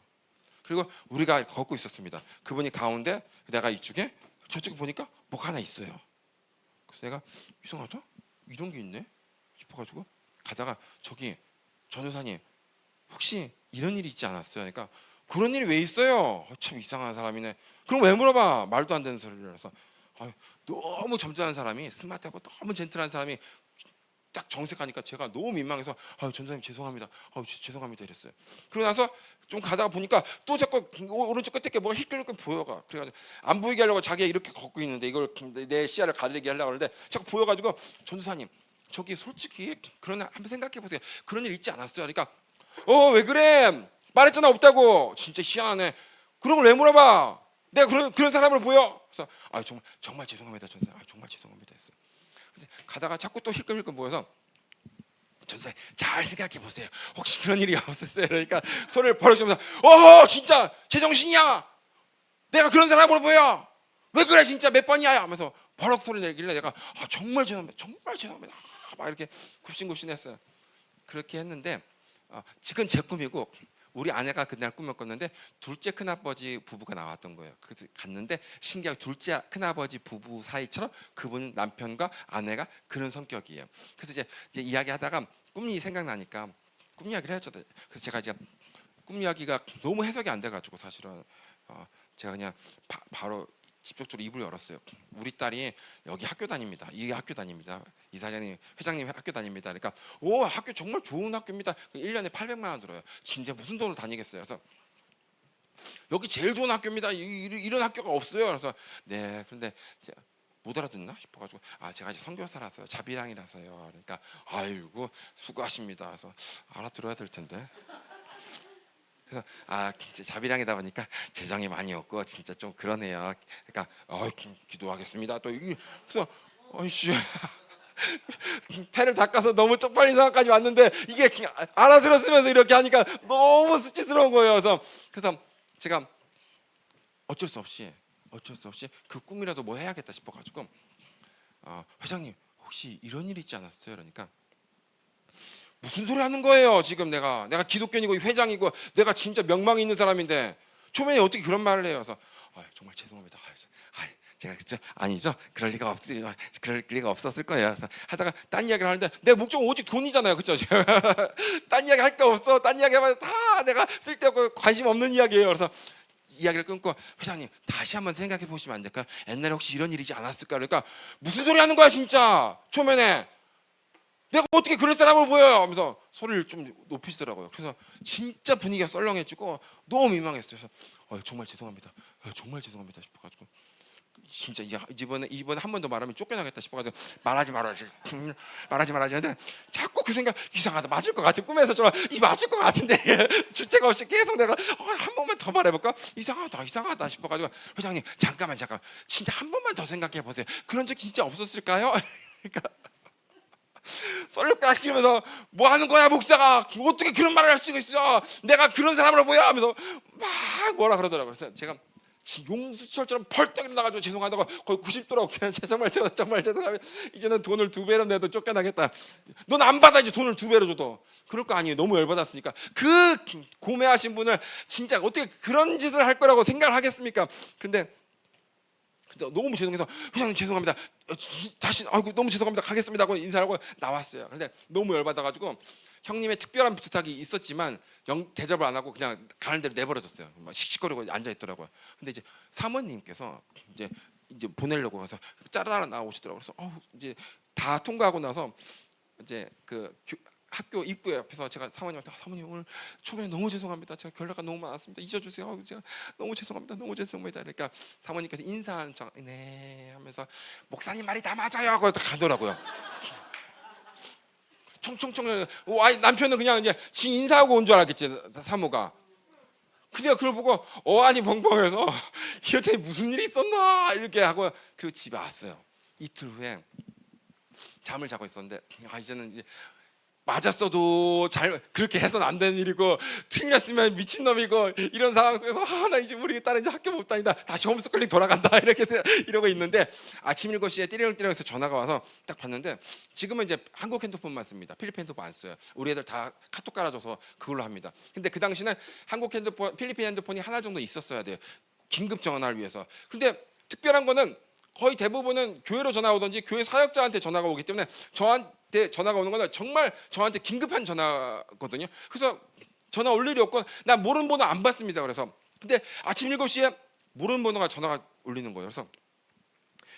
그리고 우리가 걷고 있었습니다. 그분이 가운데 내가 이쪽에 저쪽에 보니까 뭐가 하나 있어요. 그래서 내가 이상하다? 이런 게 있네? 싶어가지고 가다가 저기 전도사님 혹시 이런 일이 있지 않았어요? 그러니까 그런 일이 왜 있어요? 참 이상한 사람이네. 그럼 왜 물어봐? 말도 안 되는 소리를 해서 너무 점잖은 사람이 스마트하고 너무 젠틀한 사람이 딱 정색하니까 제가 너무 민망해서 전도사님 죄송합니다. 죄송합니다 이랬어요. 그러고 나서 좀 가다가 보니까 또 자꾸 오른쪽 끝에 게 뭐가 희끌희끌 보여가. 그래가지고 안 보이게 하려고 자기가 이렇게 걷고 있는데 이걸 내 시야를 가리게 하려고 하는데 자꾸 보여가지고 전도사님 저기 솔직히 그런 한번 생각해 보세요. 그런 일 있지 않았어요? 그러니까 왜 그래? 말했잖아 없다고. 진짜 희한하네. 그런 걸 왜 물어봐? 내가 그런 사람을 보여? 그래서 정말 죄송합니다 전도사님. 정말 죄송합니다 했어요. 가다가 자꾸 또 힐끔힐끔 보여서 전도사님 잘 생각해 보세요. 혹시 그런 일이 없었어요? 그러니까 소리를 버럭이면서 진짜 제정신이야. 내가 그런 사람으로 보여. 왜 그래 진짜 몇 번이야 하면서 버럭 소리 내길래 내가 정말 죄송합니다. 정말 죄송합니다. 막 이렇게 굽신굽신했어요. 그렇게 했는데 지금 제 꿈이고 우리 아내가 그날 꿈을 꿨는데 둘째 큰아버지 부부가 나왔던 거예요. 그래서 갔는데 신기하게 둘째 큰아버지 부부 사이처럼 그분 남편과 아내가 그런 성격이에요. 그래서 이제 이야기하다가 꿈이 생각나니까 꿈 이야기를 했죠. 그래서 제가 이제 꿈 이야기가 너무 해석이 안 돼가지고 사실은 제가 그냥 바로 직접적으로 입을 열었어요. 우리 딸이 여기 학교 다닙니다. 이 학교 다닙니다. 이사장님, 회장님 학교 다닙니다. 그러니까 학교 정말 좋은 학교입니다. 1년에 800만 원 들어요. 진짜 무슨 돈으로 다니겠어요? 그래서 여기 제일 좋은 학교입니다. 이런 학교가 없어요. 그래서 네, 그런데 제가 못 알아듣나 싶어가지고 제가 이제 선교사라서요. 자비랑이라서요. 그러니까 아이고 수고하십니다. 그래서 알아들어야 될 텐데. 그래서 자비랑이다 보니까 재정이 많이 없고 진짜 좀 그러네요. 그러니까 기도하겠습니다. 또 그래서 아이씨 패를 닦아서 너무 쪽팔린 상황까지 왔는데 이게 알아들었으면서 이렇게 하니까 너무 수치스러운 거예요. 그래서 제가 어쩔 수 없이 그 꿈이라도 뭐 해야겠다 싶어가지고 회장님 혹시 이런 일 있지 않았어요? 그러니까 무슨 소리 하는 거예요? 지금 내가 기독교인이고 회장이고 내가 진짜 명망이 있는 사람인데 초면에 어떻게 그런 말을 해요? 그래서 정말 죄송합니다. 제가 그죠? 아니죠? 그럴 리가 없었을 거예요. 그래서 하다가 딴 이야기를 하는데 내 목적은 오직 돈이잖아요, 그렇죠? 딴 이야기 할 거 없어. 딴 이야기 하면 다 내가 쓸데없고 관심 없는 이야기예요. 그래서 이야기를 끊고 회장님 다시 한번 생각해 보시면 안 될까요? 옛날에 혹시 이런 일이지 않았을까? 그러니까 무슨 소리 하는 거야 진짜 초면에. 내가 어떻게 그럴 사람을 보여요? 하면서 소리를 좀 높이시더라고요. 그래서 진짜 분위기가 썰렁해지고 너무 민망했어요. 그래서 정말 죄송합니다. 정말 죄송합니다 싶어가지고 진짜 이번에 한 번 더 말하면 쫓겨나겠다 싶어가지고 말하지 말아야지 하는데 자꾸 그 생각 이상하다. 맞을 것 같은 꿈에서 맞을 것 같은데 주체가 없이 계속 내가 한 번만 더 말해볼까? 이상하다 싶어가지고 회장님 잠깐만 진짜 한 번만 더 생각해 보세요. 그런 적 진짜 없었을까요? 그러니까 썰렁 끼면서 뭐 하는 거야 목사가 어떻게 그런 말을 할 수가 있어? 내가 그런 사람으로 보여? 하면서 막 뭐라 그러더라고요. 그래서 제가 용수철처럼 펄떡 일어나가지고 죄송하다고 거의 90도라고 그냥 정말 죄송합니다. 이제는 돈을 2배로 내도 쫓겨나겠다. 넌 안 받아 이제 돈을 2배로 줘도. 그럴 거 아니에요. 너무 열받았으니까. 그 고매하신 분을 진짜 어떻게 그런 짓을 할 거라고 생각을 하겠습니까? 근데 너무 죄송해서 회장님 죄송합니다. 다시 아이고 너무 죄송합니다. 가겠습니다 하고 인사하고 나왔어요. 근데 너무 열받아가지고 형님의 특별한 부탁이 있었지만 대접을 안 하고 그냥 가는 대로 내버려뒀어요. 막 씩씩거리고 앉아 있더라고요. 근데 이제 사모님께서 이제 보내려고 해서 짜라라 나오시더라고요. 그래서 이제 다 통과하고 나서 이제 그 학교 입구에 앞에서 제가 사모님한테 사모님 오늘 초면에 너무 죄송합니다. 제가 결례가 너무 많았습니다. 잊어주세요. 제가 너무 죄송합니다. 너무 죄송합니다. 그러니까 사모님께서 인사한 척 네 하면서 목사님 말이 다 맞아요 하고 가더라고요. 총총총 남편은 그냥 이제 지 인사하고 온 줄 알았겠지 사모가. 근데 그걸 보고 어안이 벙벙해서 이 여자에 무슨 일이 있었나 이렇게 하고 그리고 집에 왔어요. 이틀 후에 잠을 자고 있었는데 이제는 이제 맞았어도 잘 그렇게 해서는 안 되는 일이고 틀렸으면 미친놈이고 이런 상황 속에서 나 이제 우리 딸은 이제 학교 못 다닌다 다시 홈스쿨링 돌아간다 이렇게 이러고 있는데 아침 7시에 띠링띠링해서 전화가 와서 딱 봤는데 지금은 이제 한국 핸드폰만 씁니다. 필리핀 핸드폰 안 써요. 우리 애들 다 카톡 깔아줘서 그걸로 합니다. 근데 그 당시는 한국 핸드폰 필리핀 핸드폰이 하나 정도 있었어야 돼요. 긴급 전화를 위해서. 근데 특별한 거는 거의 대부분은 교회로 전화 오든지 교회 사역자한테 전화가 오기 때문에 저한테 전화가 오는 건 정말 저한테 긴급한 전화거든요. 그래서 전화 올 일이 없고 나 모르는 번호 안 받습니다. 그래서 근데 아침 7시에 모르는 번호가 전화가 울리는 거예요. 그래서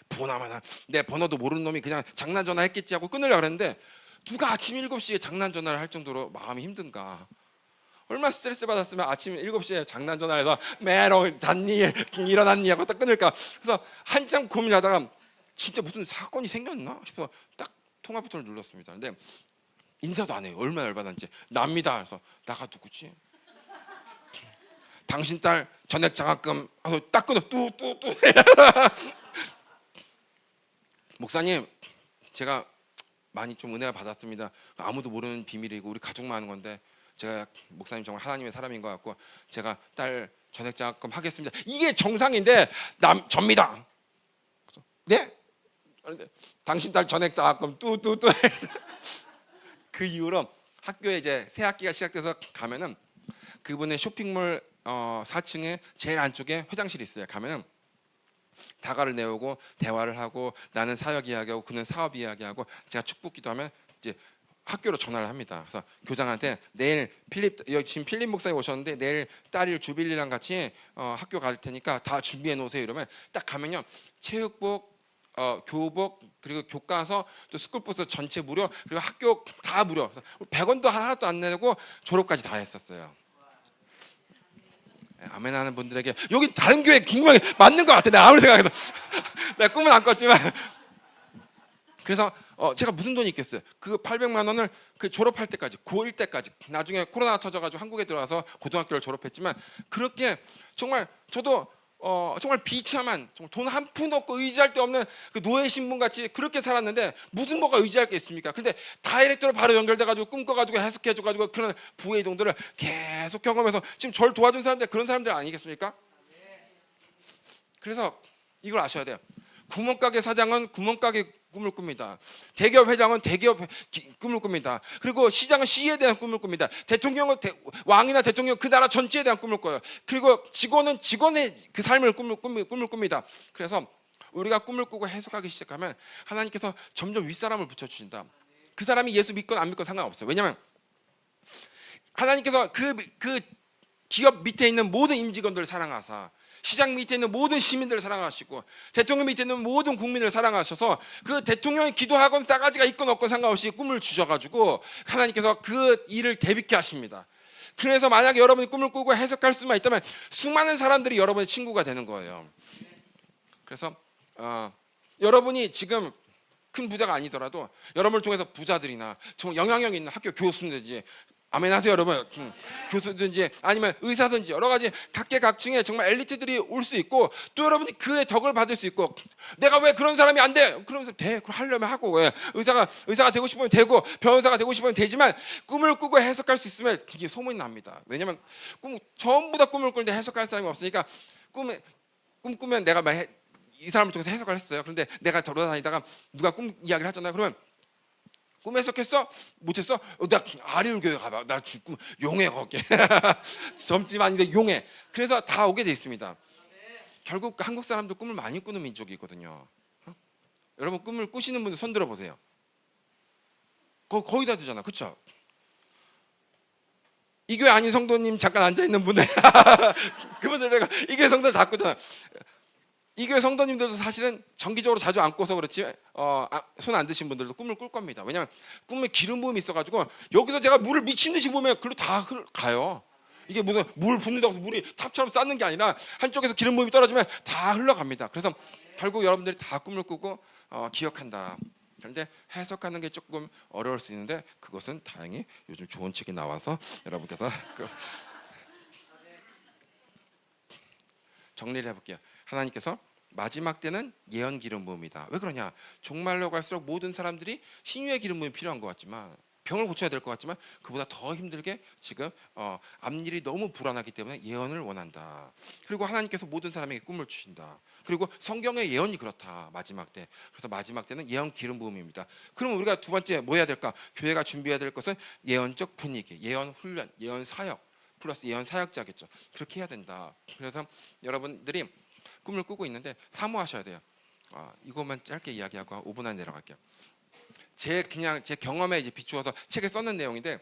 보나마나 내 번호도 모르는 놈이 그냥 장난 전화했겠지 하고 끊으려고 그랬는데 누가 아침 7시에 장난 전화를 할 정도로 마음이 힘든가. 얼마나 스트레스 받았으면 아침 7시에 장난 전화해서 메롱 잤니 일어났니 하고 딱 끊을까. 그래서 한참 고민하다가 진짜 무슨 사건이 생겼나 싶어서 딱 통화 버튼을 눌렀습니다. 근데 인사도 안 해요. 얼마나 열받았는지. 납니다. 그래서 나가 누구지? 당신 딸 전액 장학금 딱 끊어 뚜뚜뚜. 목사님 제가 많이 좀 은혜를 받았습니다. 아무도 모르는 비밀이고 우리 가족만 하는 건데 제가 목사님 정말 하나님의 사람인 것 같고 제가 딸 전액 장학금 하겠습니다. 이게 정상인데 접니다. 네? 당신 딸 전액 장학금 뚜뚜뚜. 그 이후로 학교에 이제 새 학기가 시작돼서 가면은 그분의 쇼핑몰 4층에 제일 안쪽에 화장실이 있어요. 가면은 다가를 내오고 대화를 하고 나는 사역 이야기하고 그는 사업 이야기하고 제가 축복 기도하면 이제 학교로 전화를 합니다. 그래서 교장한테 내일 지금 필립 목사님 오셨는데 내일 딸이 주빌리랑 같이 학교 갈 테니까 다 준비해 놓으세요. 이러면 딱 가면요 체육복, 교복 그리고 교과서 또 스쿨버스 전체 무료 그리고 학교 다 무료. 그래서 100원도 하나도 안 내고 졸업까지 다 했었어요. 아멘 하는 분들에게 여기 다른 교회 궁금하게 맞는 것 같아. 내가 아무리 생각해도 내가 꿈은 안 꿨지만 그래서 제가 무슨 돈이 있겠어요. 그 800만 원을 그 졸업할 때까지 고1 때까지 나중에 코로나 터져가지고 한국에 들어와서 고등학교를 졸업했지만 그렇게 정말 저도 정말 비참한 정말 돈 한 푼도 없고 의지할 데 없는 그 노예 신분 같이 그렇게 살았는데 무슨 뭐가 의지할 게 있습니까? 근데 다이렉트로 바로 연결돼가지고 꿈꿔가지고 해석해줘가지고 그런 부의 동들을 계속 경험해서 지금 저를 도와준 사람들 그런 사람들 아니겠습니까? 그래서 이걸 아셔야 돼요. 구멍가게 사장은 구멍가게 꿈을 꿉니다. 대기업 회장은 대기업 꿈을 꿉니다. 그리고 시장은 시에 대한 꿈을 꿉니다. 대통령은 왕이나 대통령 그 나라 전체에 대한 꿈을 꿔요. 그리고 직원은 직원의 그 삶을 꿈을 꿉니다. 그래서 우리가 꿈을 꾸고 해석하기 시작하면 하나님께서 점점 윗사람을 붙여주신다. 그 사람이 예수 믿건 안 믿건 상관없어요. 왜냐하면 하나님께서 그 기업 밑에 있는 모든 임직원들을 사랑하사 시장 밑에 있는 모든 시민들을 사랑하시고 대통령 밑에 있는 모든 국민을 사랑하셔서 그 대통령이 기도하건 싸가지가 있건 없건 상관없이 꿈을 주셔가지고 하나님께서 그 일을 대비케 하십니다. 그래서 만약에 여러분이 꿈을 꾸고 해석할 수만 있다면 수많은 사람들이 여러분의 친구가 되는 거예요. 그래서 여러분이 지금 큰 부자가 아니더라도 여러분을 통해서 부자들이나 정말 영향력 있는 학교 교수님들이지 아멘 하세요 여러분. 교수든지 아니면 의사든지 여러 가지 각계각층의 정말 엘리트들이 올 수 있고 또 여러분이 그의 덕을 받을 수 있고 내가 왜 그런 사람이 안 돼? 그러면서 돼. 그걸 하려면 하고 왜 의사가 되고 싶으면 되고 변호사가 되고 싶으면 되지만 꿈을 꾸고 해석할 수 있으면 그게 소문이 납니다. 왜냐면 전부 다 꿈을 꾸는데 해석할 사람이 없으니까 꿈에 꿈 꾸면 내가 이 사람을 통해서 해석을 했어요. 그런데 내가 돌아다니다가 누가 꿈 이야기를 하잖아요. 그러면 꿈 해석했어? 못했어? 나 아리울 교회 가봐. 나 죽고 용해 거기. 젊지만 아닌데 용해. 그래서 다 오게 돼 있습니다. 결국 한국 사람도 꿈을 많이 꾸는 민족이거든요. 여러분 꿈을 꾸시는 분들 손 들어보세요. 거의 다 되잖아, 그렇죠? 이 교회 아닌 성도님 잠깐 앉아 있는 분들, 그분들 내가 이 교회 성도들 다 꾸잖아. 이 교회 성도님들도 사실은 정기적으로 자주 안 꿔서 그렇지 손 안 드신 분들도 꿈을 꿀 겁니다. 왜냐하면 꿈에 기름 부음이 있어가지고 여기서 제가 물을 미친 듯이 보면 글로 다 가요. 이게 무슨 물 붓는다고 해서 물이 탑처럼 쌓는 게 아니라 한쪽에서 기름 부음이 떨어지면 다 흘러갑니다. 그래서 결국 여러분들이 다 꿈을 꾸고 기억한다. 그런데 해석하는 게 조금 어려울 수 있는데 그것은 다행히 요즘 좋은 책이 나와서 여러분께서 정리를 해볼게요. 하나님께서 마지막 때는 예언 기름 부음이다. 왜 그러냐? 종말로 갈수록 모든 사람들이 신유의 기름 부음이 필요한 것 같지만 병을 고쳐야 될 것 같지만 그보다 더 힘들게 지금 앞일이 너무 불안하기 때문에 예언을 원한다. 그리고 하나님께서 모든 사람에게 꿈을 주신다. 그리고 성경의 예언이 그렇다. 마지막 때. 그래서 마지막 때는 예언 기름 부음입니다. 그럼 우리가 두 번째 뭐 해야 될까? 교회가 준비해야 될 것은 예언적 분위기, 예언 훈련, 예언 사역 플러스 예언 사역자겠죠. 그렇게 해야 된다. 그래서 여러분들이 꿈을 꾸고 있는데 사모하셔야 돼요. 이것만 짧게 이야기하고 5분 안에 내려갈게요. 제 경험에 이제 비추어서 책에 썼는 내용인데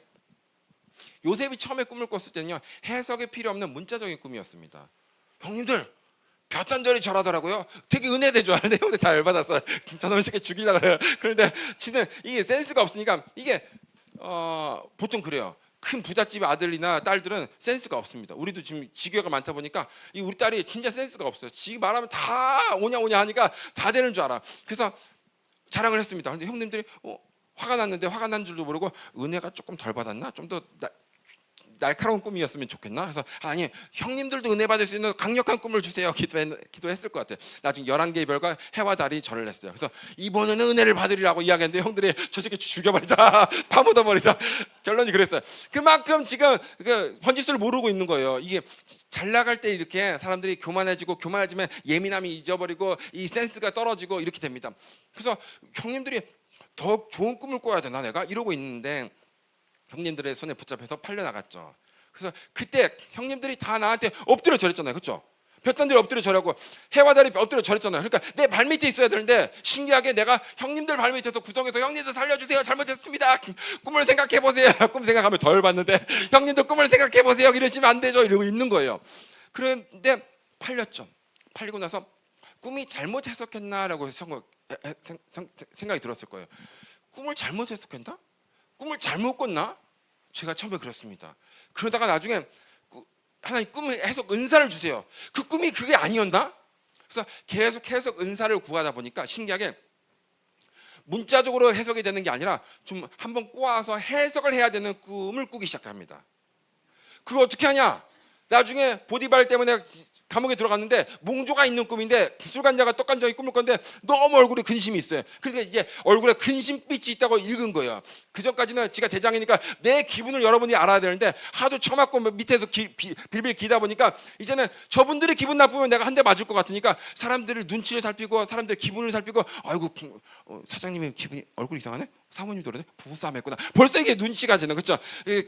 요셉이 처음에 꿈을 꿨을 때는요 해석이 필요 없는 문자적인 꿈이었습니다. 형님들 볕단절이 절하더라고요. 되게 은혜되죠. 내용들 다 열받았어. 저놈 새끼 죽이려고 그래요. 그런데 지는 이게 센스가 없으니까 이게 보통 그래요. 큰 부잣집 아들이나 딸들은 센스가 없습니다. 우리도 지금 지교가 많다 보니까 이 우리 딸이 진짜 센스가 없어요. 지 말하면 다 오냐 하니까 다 되는 줄 알아. 그래서 자랑을 했습니다. 그런데 형님들이 화가 났는데 화가 난 줄도 모르고 은혜가 조금 덜 받았나? 좀 더 날카로운 꿈이었으면 좋겠나? 그래서 아니 형님들도 은혜 받을 수 있는 강력한 꿈을 주세요. 기도했을 것 같아요. 나중에 11개의 별과 해와 달이 절을 했어요. 그래서 이번에는 은혜를 받으리라고 이야기했는데 형들이 저 새끼 죽여버리자, 파묻어버리자. 결론이 그랬어요. 그만큼 지금 그 번지수를 모르고 있는 거예요. 이게 잘 나갈 때 이렇게 사람들이 교만해지면 예민함이 잊어버리고 이 센스가 떨어지고 이렇게 됩니다. 그래서 형님들이 더 좋은 꿈을 꿔야 되나 내가 이러고 있는데 형님들의 손에 붙잡혀서 팔려 나갔죠. 그래서 그때 형님들이 다 나한테 엎드려 절했잖아요, 그렇죠? 볕단들이 엎드려 절하고 해와 달이 엎드려 절했잖아요. 그러니까 내 발밑에 있어야 되는데 신기하게 내가 형님들 발밑에서 구성해서 형님들 살려주세요, 잘못했습니다, 꿈을 생각해 보세요. 꿈 생각하면 덜 받는데 형님들 꿈을 생각해 보세요, 이러시면 안 되죠, 이러고 있는 거예요. 그런데 팔렸죠. 팔리고 나서 꿈이 잘못 해석했나라고 생각이 들었을 거예요. 꿈을 잘못 해석했나? 꿈을 잘못 꿨나? 제가 처음에 그랬습니다. 그러다가 나중에 하나님 꿈의 해석 은사를 주세요. 그 꿈이 그게 아니었나? 그래서 계속 해석 은사를 구하다 보니까 신기하게 문자적으로 해석이 되는 게 아니라 좀 한번 꼬아서 해석을 해야 되는 꿈을 꾸기 시작합니다. 그걸 어떻게 하냐? 나중에 보디발 때문에 감옥에 들어갔는데 몽조가 있는 꿈인데 술간자가 떡간장이 꿈을 꿨는데 너무 얼굴에 근심이 있어요. 그러니까 이제 얼굴에 근심빛이 있다고 읽은 거예요. 그 전까지는 지가 대장이니까 내 기분을 여러분이 알아야 되는데 하도 처맞고 밑에서 빌빌 기다 보니까 이제는 저분들이 기분 나쁘면 내가 한 대 맞을 것 같으니까 사람들을 눈치를 살피고 사람들의 기분을 살피고 아이고 사장님의 기분이 얼굴이 이상하네? 사모님도 그러네? 부부싸움했구나. 벌써 이게 눈치가 지는, 그렇죠?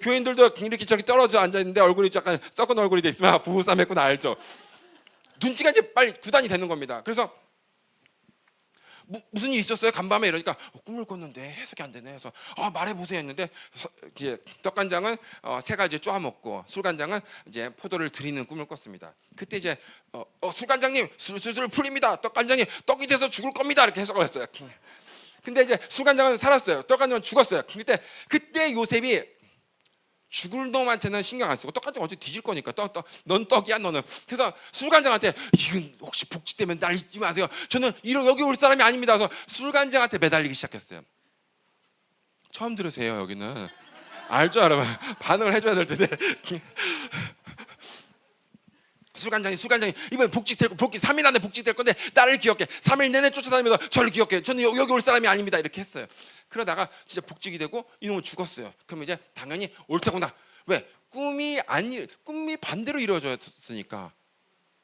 교인들도 이렇게 저기 떨어져 앉아있는데 얼굴이 약간 썩은 얼굴이 돼 있으면 부부싸움했구나 알죠? 눈치가 이제 빨리 구단이 되는 겁니다. 그래서 무슨 일 있었어요? 간밤에 이러니까 꿈을 꿨는데 해석이 안 되네. 그래서 말해보세요 했는데 이제 떡간장은 새가 이제 쪼아먹고 술간장은 이제 포도를 드리는 꿈을 꿨습니다. 그때 이제 술간장님 술술 풀립니다. 떡간장이 떡이 돼서 죽을 겁니다. 이렇게 해석을 했어요. 근데 이제 술간장은 살았어요. 떡간장은 죽었어요. 그때 요셉이 죽을 놈한테는 신경 안 쓰고 떡간장 어차피 뒤질 거니까 넌 떡이야 너는. 그래서 술간장한테 이건 혹시 복지 때문에 날 잊지 마세요. 저는 여기 올 사람이 아닙니다. 그래서 술간장한테 매달리기 시작했어요. 처음 들으세요 여기는. 알죠 여러분. 반응을 해줘야 될 텐데. 술간장이 이번에 복직될 3일 안에 복직될 건데 나를 기억해. 3일 내내 쫓아다니면서 저를 기억해. 저는 여기 올 사람이 아닙니다. 이렇게 했어요. 그러다가 진짜 복직이 되고 이놈은 죽었어요. 그럼 이제 당연히 옳다구나. 왜? 꿈이 반대로 이루어졌으니까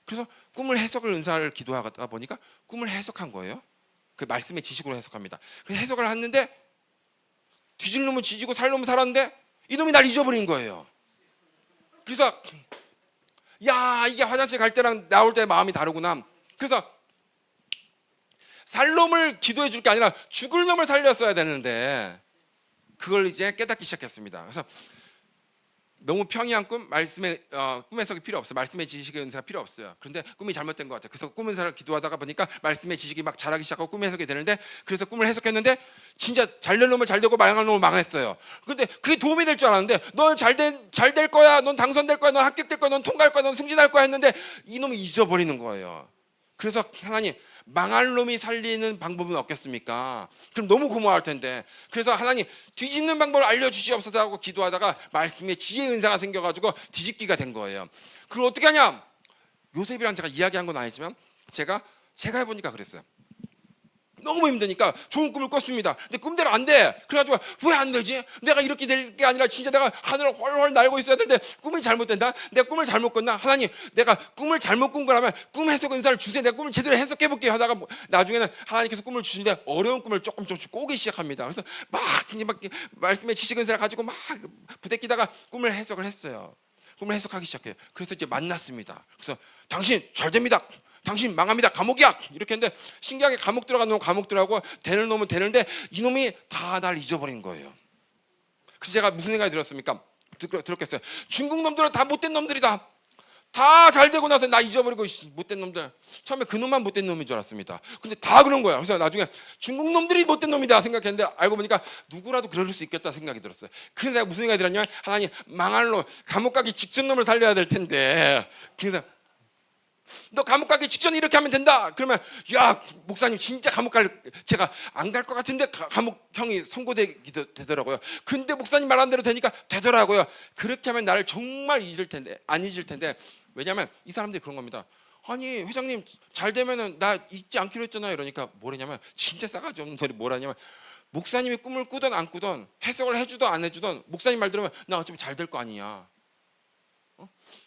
그래서 꿈을 해석을 은사를 기도하다 보니까 꿈을 해석한 거예요. 그 말씀의 지식으로 해석합니다. 그래서 해석을 했는데 뒤질 놈은 뒤지고 살 놈은 살았는데 이놈이 날 잊어버린 거예요. 그래서 야, 이게 화장실 갈 때랑 나올 때 마음이 다르구나. 그래서 살 놈을 기도해 줄 게 아니라 죽을 놈을 살렸어야 되는데 그걸 이제 깨닫기 시작했습니다. 그래서 너무 평이한 꿈, 말씀의 꿈 해석이 필요 없어요. 말씀의 지식의 은사가 필요 없어요. 그런데 꿈이 잘못된 것 같아요. 그래서 꿈 은사를 기도하다가 보니까 말씀의 지식이 막 자라기 시작하고 꿈 해석이 되는데, 그래서 꿈을 해석했는데 진짜 잘될 놈을 잘 되고 망할 놈을 망했어요. 근데 그게 도움이 될 줄 알았는데 넌 잘 될 거야, 넌 당선될 거야, 넌 합격될 거야, 넌 통과할 거야, 넌 승진할 거야 했는데 이놈이 잊어버리는 거예요. 그래서 하나님, 망할 놈이 살리는 방법은 없겠습니까? 그럼 너무 고마워할 텐데. 그래서 하나님, 뒤집는 방법을 알려주시옵소서 하고 기도하다가 말씀에 지혜의 은사가 생겨가지고 뒤집기가 된 거예요. 그걸 어떻게 하냐? 요셉이랑 제가 이야기한 건 아니지만 제가 해보니까 그랬어요. 너무 힘드니까 좋은 꿈을 꿨습니다. 근데 꿈대로 안 돼. 그래가지고 왜 안 되지? 내가 이렇게 될 게 아니라 진짜 내가 하늘을 훨훨 날고 있어야 되는데 꿈이 잘못된다? 내가 꿈을 잘못 꿨나? 하나님, 내가 꿈을 잘못 꾼 거라면 꿈 해석 은사를 주세요. 내가 꿈을 제대로 해석해 볼게요 하다가 나중에는 하나님께서 꿈을 주시는데 어려운 꿈을 조금씩 꾸기 시작합니다. 그래서 막 말씀의 지식 은사를 가지고 막 부대끼다가 꿈을 해석을 했어요. 꿈을 해석하기 시작해요. 그래서 이제 만났습니다. 그래서 당신 잘 됩니다. 당신 망합니다. 감옥이야. 이렇게 했는데 신기하게 감옥 들어간 놈은 감옥 들어가고 되는 놈은 되는데 이놈이 다 날 잊어버린 거예요. 그래서 제가 무슨 생각이 들었습니까? 들었겠어요. 중국 놈들은 다 못된 놈들이다. 다 잘 되고 나서 나 잊어버리고 못된 놈들. 처음에 그 놈만 못된 놈인 줄 알았습니다. 근데 다 그런 거야. 그래서 나중에 중국 놈들이 못된 놈이다 생각했는데 알고 보니까 누구라도 그럴 수 있겠다 생각이 들었어요. 그래서 내가 무슨 생각이 들었냐면 하나님, 망할 놈, 감옥 가기 직전 놈을 살려야 될 텐데. 그래서 너 감옥 가기 직전에 이렇게 하면 된다. 그러면 야, 목사님 진짜 감옥 제가 안 갈 것 같은데 감옥형이 선고되더라고요. 근데 목사님 말한 대로 되니까 되더라고요. 그렇게 하면 나를 정말 잊을 텐데, 안 잊을 텐데. 왜냐하면 이 사람들이 그런 겁니다. 아니 회장님 잘 되면은 나 잊지 않기로 했잖아요. 이러니까 뭐랬냐면 진짜 싸가지 없는 소리 뭐라냐면 목사님이 꿈을 꾸든 안 꾸든 해석을 해주든 안 해주든 목사님 말 들으면 나 어차피 잘 될 거 아니냐.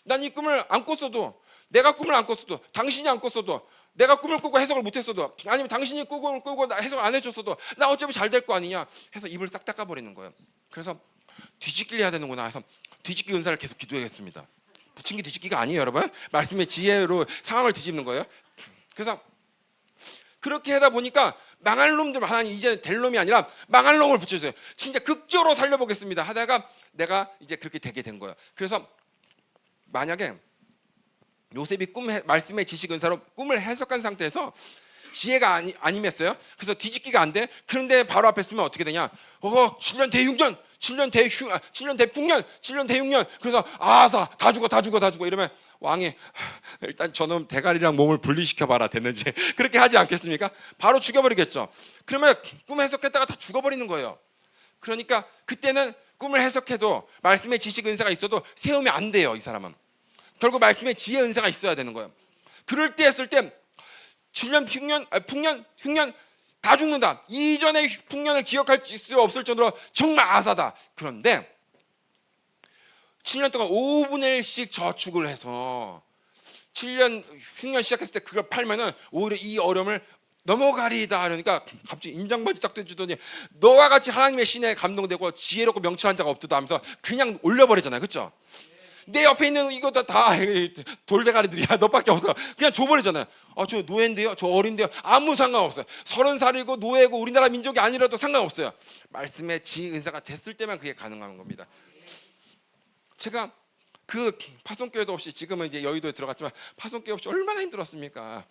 난 이 꿈을 안 꿨어도, 내가 꿈을 안 꿨어도, 당신이 안 꿨어도, 내가 꿈을 꾸고 해석을 못했어도, 아니면 당신이 꿈을 꾸고 해석을 안 해줬어도 나 어차피 잘 될 거 아니냐 해서 입을 싹 닦아버리는 거예요. 그래서 뒤집기를 해야 되는구나 해서 뒤집기 은사를 계속 기도하겠습니다. 부침기 뒤집기가 아니에요, 여러분. 말씀의 지혜로 상황을 뒤집는 거예요. 그래서 그렇게 하다 보니까 망할 놈들, 하나님 이제 될 놈이 아니라 망할 놈을 붙여주세요. 진짜 극적으로 살려보겠습니다 하다가 내가 이제 그렇게 되게 된 거예요. 그래서 만약에 요셉이 말씀의 지식 은사로 꿈을 해석한 상태에서 지혜가 아니었어요. 그래서 뒤집기가 안 돼. 그런데 바로 앞에 쓰면 어떻게 되냐? 7년 대흉년, 7년 대풍년, 7년 대흉년. 그래서 아사 다 죽어 이러면 왕이 일단 저놈 대가리랑 몸을 분리시켜봐라 됐는지 그렇게 하지 않겠습니까? 바로 죽여버리겠죠. 그러면 꿈 해석했다가 다 죽어버리는 거예요. 그러니까 그때는 꿈을 해석해도 말씀의 지식 은사가 있어도 세우면 안 돼요. 이 사람은 결국 말씀의 지혜 은사가 있어야 되는 거예요. 그럴 때 했을 때 7년 흉년 다 죽는다. 이전의 풍년을 기억할 수 없을 정도로 정말 아사다. 그런데 7년 동안 5분의 1씩 저축을 해서 7년 흉년 시작했을 때 그걸 팔면은 오히려 이 어려움을 넘어가리다. 그러니까 갑자기 인장바지 딱 떼주더니 너와 같이 하나님의 신에 감동되고 지혜롭고 명철한 자가 없도다 하면서 그냥 올려버리잖아요. 그렇죠? 내 옆에 있는 이거 다 돌대가리들이야. 너밖에 없어. 그냥 줘버리잖아요. 저 노예인데요, 저 어린데요. 아무 상관없어요. 30살이고 노예고 우리나라 민족이 아니라도 상관없어요. 말씀의 지혜 은사가 됐을 때만 그게 가능한 겁니다. 제가 그 파송교회도 없이 지금은 이제 여의도에 들어갔지만 파송교회 없이 얼마나 힘들었습니까?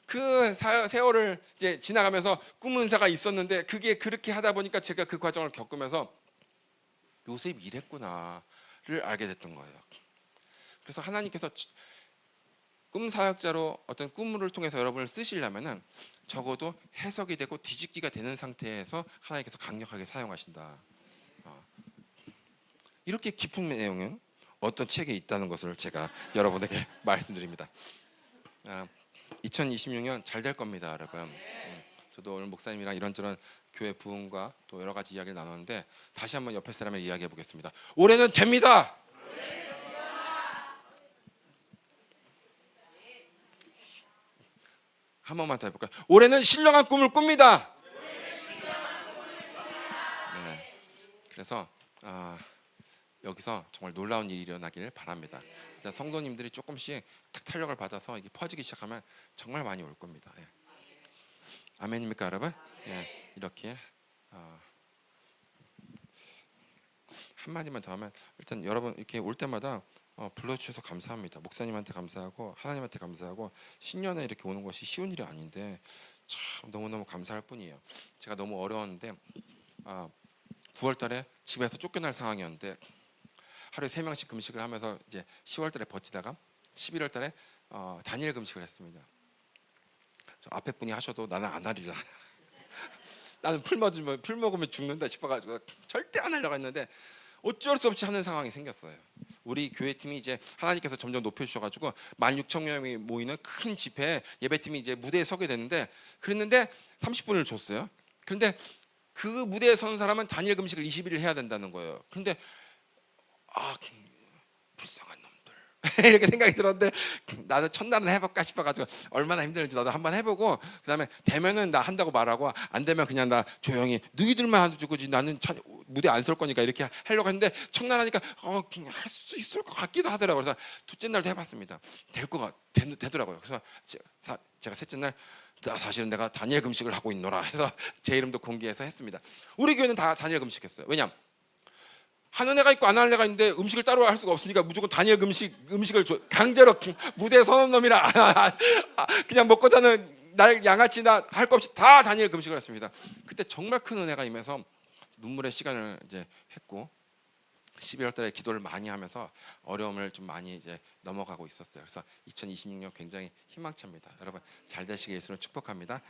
그 세월을 이제 지나가면서 꿈 은사가 있었는데 그게 그렇게 하다 보니까 제가 그 과정을 겪으면서 요셉이 이랬구나 를 알게 됐던 거예요. 그래서 하나님께서 꿈 사역자로 어떤 꿈을 통해서 여러분을 쓰시려면은 적어도 해석이 되고 뒤집기가 되는 상태에서 하나님께서 강력하게 사용하신다. 이렇게 깊은 내용은 어떤 책에 있다는 것을 제가 여러분에게 말씀드립니다. 2026년 잘 될 겁니다, 여러분. 저도 오늘 목사님이랑 이런저런 교회 부흥과 또 여러 가지 이야기를 나눴는데 다시 한번 옆에 사람을 이야기해 보겠습니다. 올해는 됩니다. 한 번만 더 해볼까요? 올해는 신령한 꿈을 꿉니다. 네. 그래서 여기서 정말 놀라운 일이 일어나기를 바랍니다. 일단 성도님들이 조금씩 탁 탄력을 받아서 이게 퍼지기 시작하면 정말 많이 올 겁니다. 예. 아멘입니까, 여러분? 예. 이렇게 한 마디만 더 하면, 일단 여러분 이렇게 올 때마다 불러주셔서 감사합니다. 목사님한테 감사하고 하나님한테 감사하고, 신년에 이렇게 오는 것이 쉬운 일이 아닌데 참 너무너무 감사할 뿐이에요. 제가 너무 어려웠는데 9월달에 집에서 쫓겨날 상황이었는데 하루에 3명씩 금식을 하면서 이제 10월달에 버티다가 11월달에 단일 금식을 했습니다. 저 앞에 분이 하셔도 나는 안 하리라. 나는 풀 먹으면 죽는다 싶어가지고 절대 안 하려고 했는데 어쩔 수 없이 하는 상황이 생겼어요. 우리 교회 팀이 이제 하나님께서 점점 높여주셔가지고 16,000명이 모이는 큰 집회에 예배팀이 이제 무대에 서게 됐는데, 그랬는데 30분을 줬어요. 그런데 그 무대에 서는 사람은 단일 금식을 20일을 해야 된다는 거예요. 그런데 불쌍한 놈들 이렇게 생각이 들었는데, 나도 첫날은 해볼까 싶어가지고 얼마나 힘들지 나도 한번 해보고, 그다음에 되면은 나 한다고 말하고, 안 되면 그냥 나 조용히 너희들만 하는 거지 나는 무대 안 설 거니까 이렇게 하려고 했는데, 첫날 하니까 할 수 있을 것 같기도 하더라고요. 그래서 둘째 날도 해봤습니다. 되더라고요. 그래서 제가 셋째 날 사실은 내가 단일 금식을 하고 있노라 해서 제 이름도 공개해서 했습니다. 우리 교회는 다 단일 금식했어요. 왜냐? 하는 애가 있고 안 하는 애가 있는데 음식을 따로 할 수가 없으니까 무조건 단일 음식을 강제로 무대에 서는 놈이라 그냥 먹고 자는 날 양아치나 할 것 없이 다 단일 금식을 했습니다. 그때 정말 큰 은혜가 임해서 눈물의 시간을 이제 했고, 12월 달에 기도를 많이 하면서 어려움을 좀 많이 이제 넘어가고 있었어요. 그래서 2026년 굉장히 희망차입니다. 여러분 잘 되시길 예수로 축복합니다.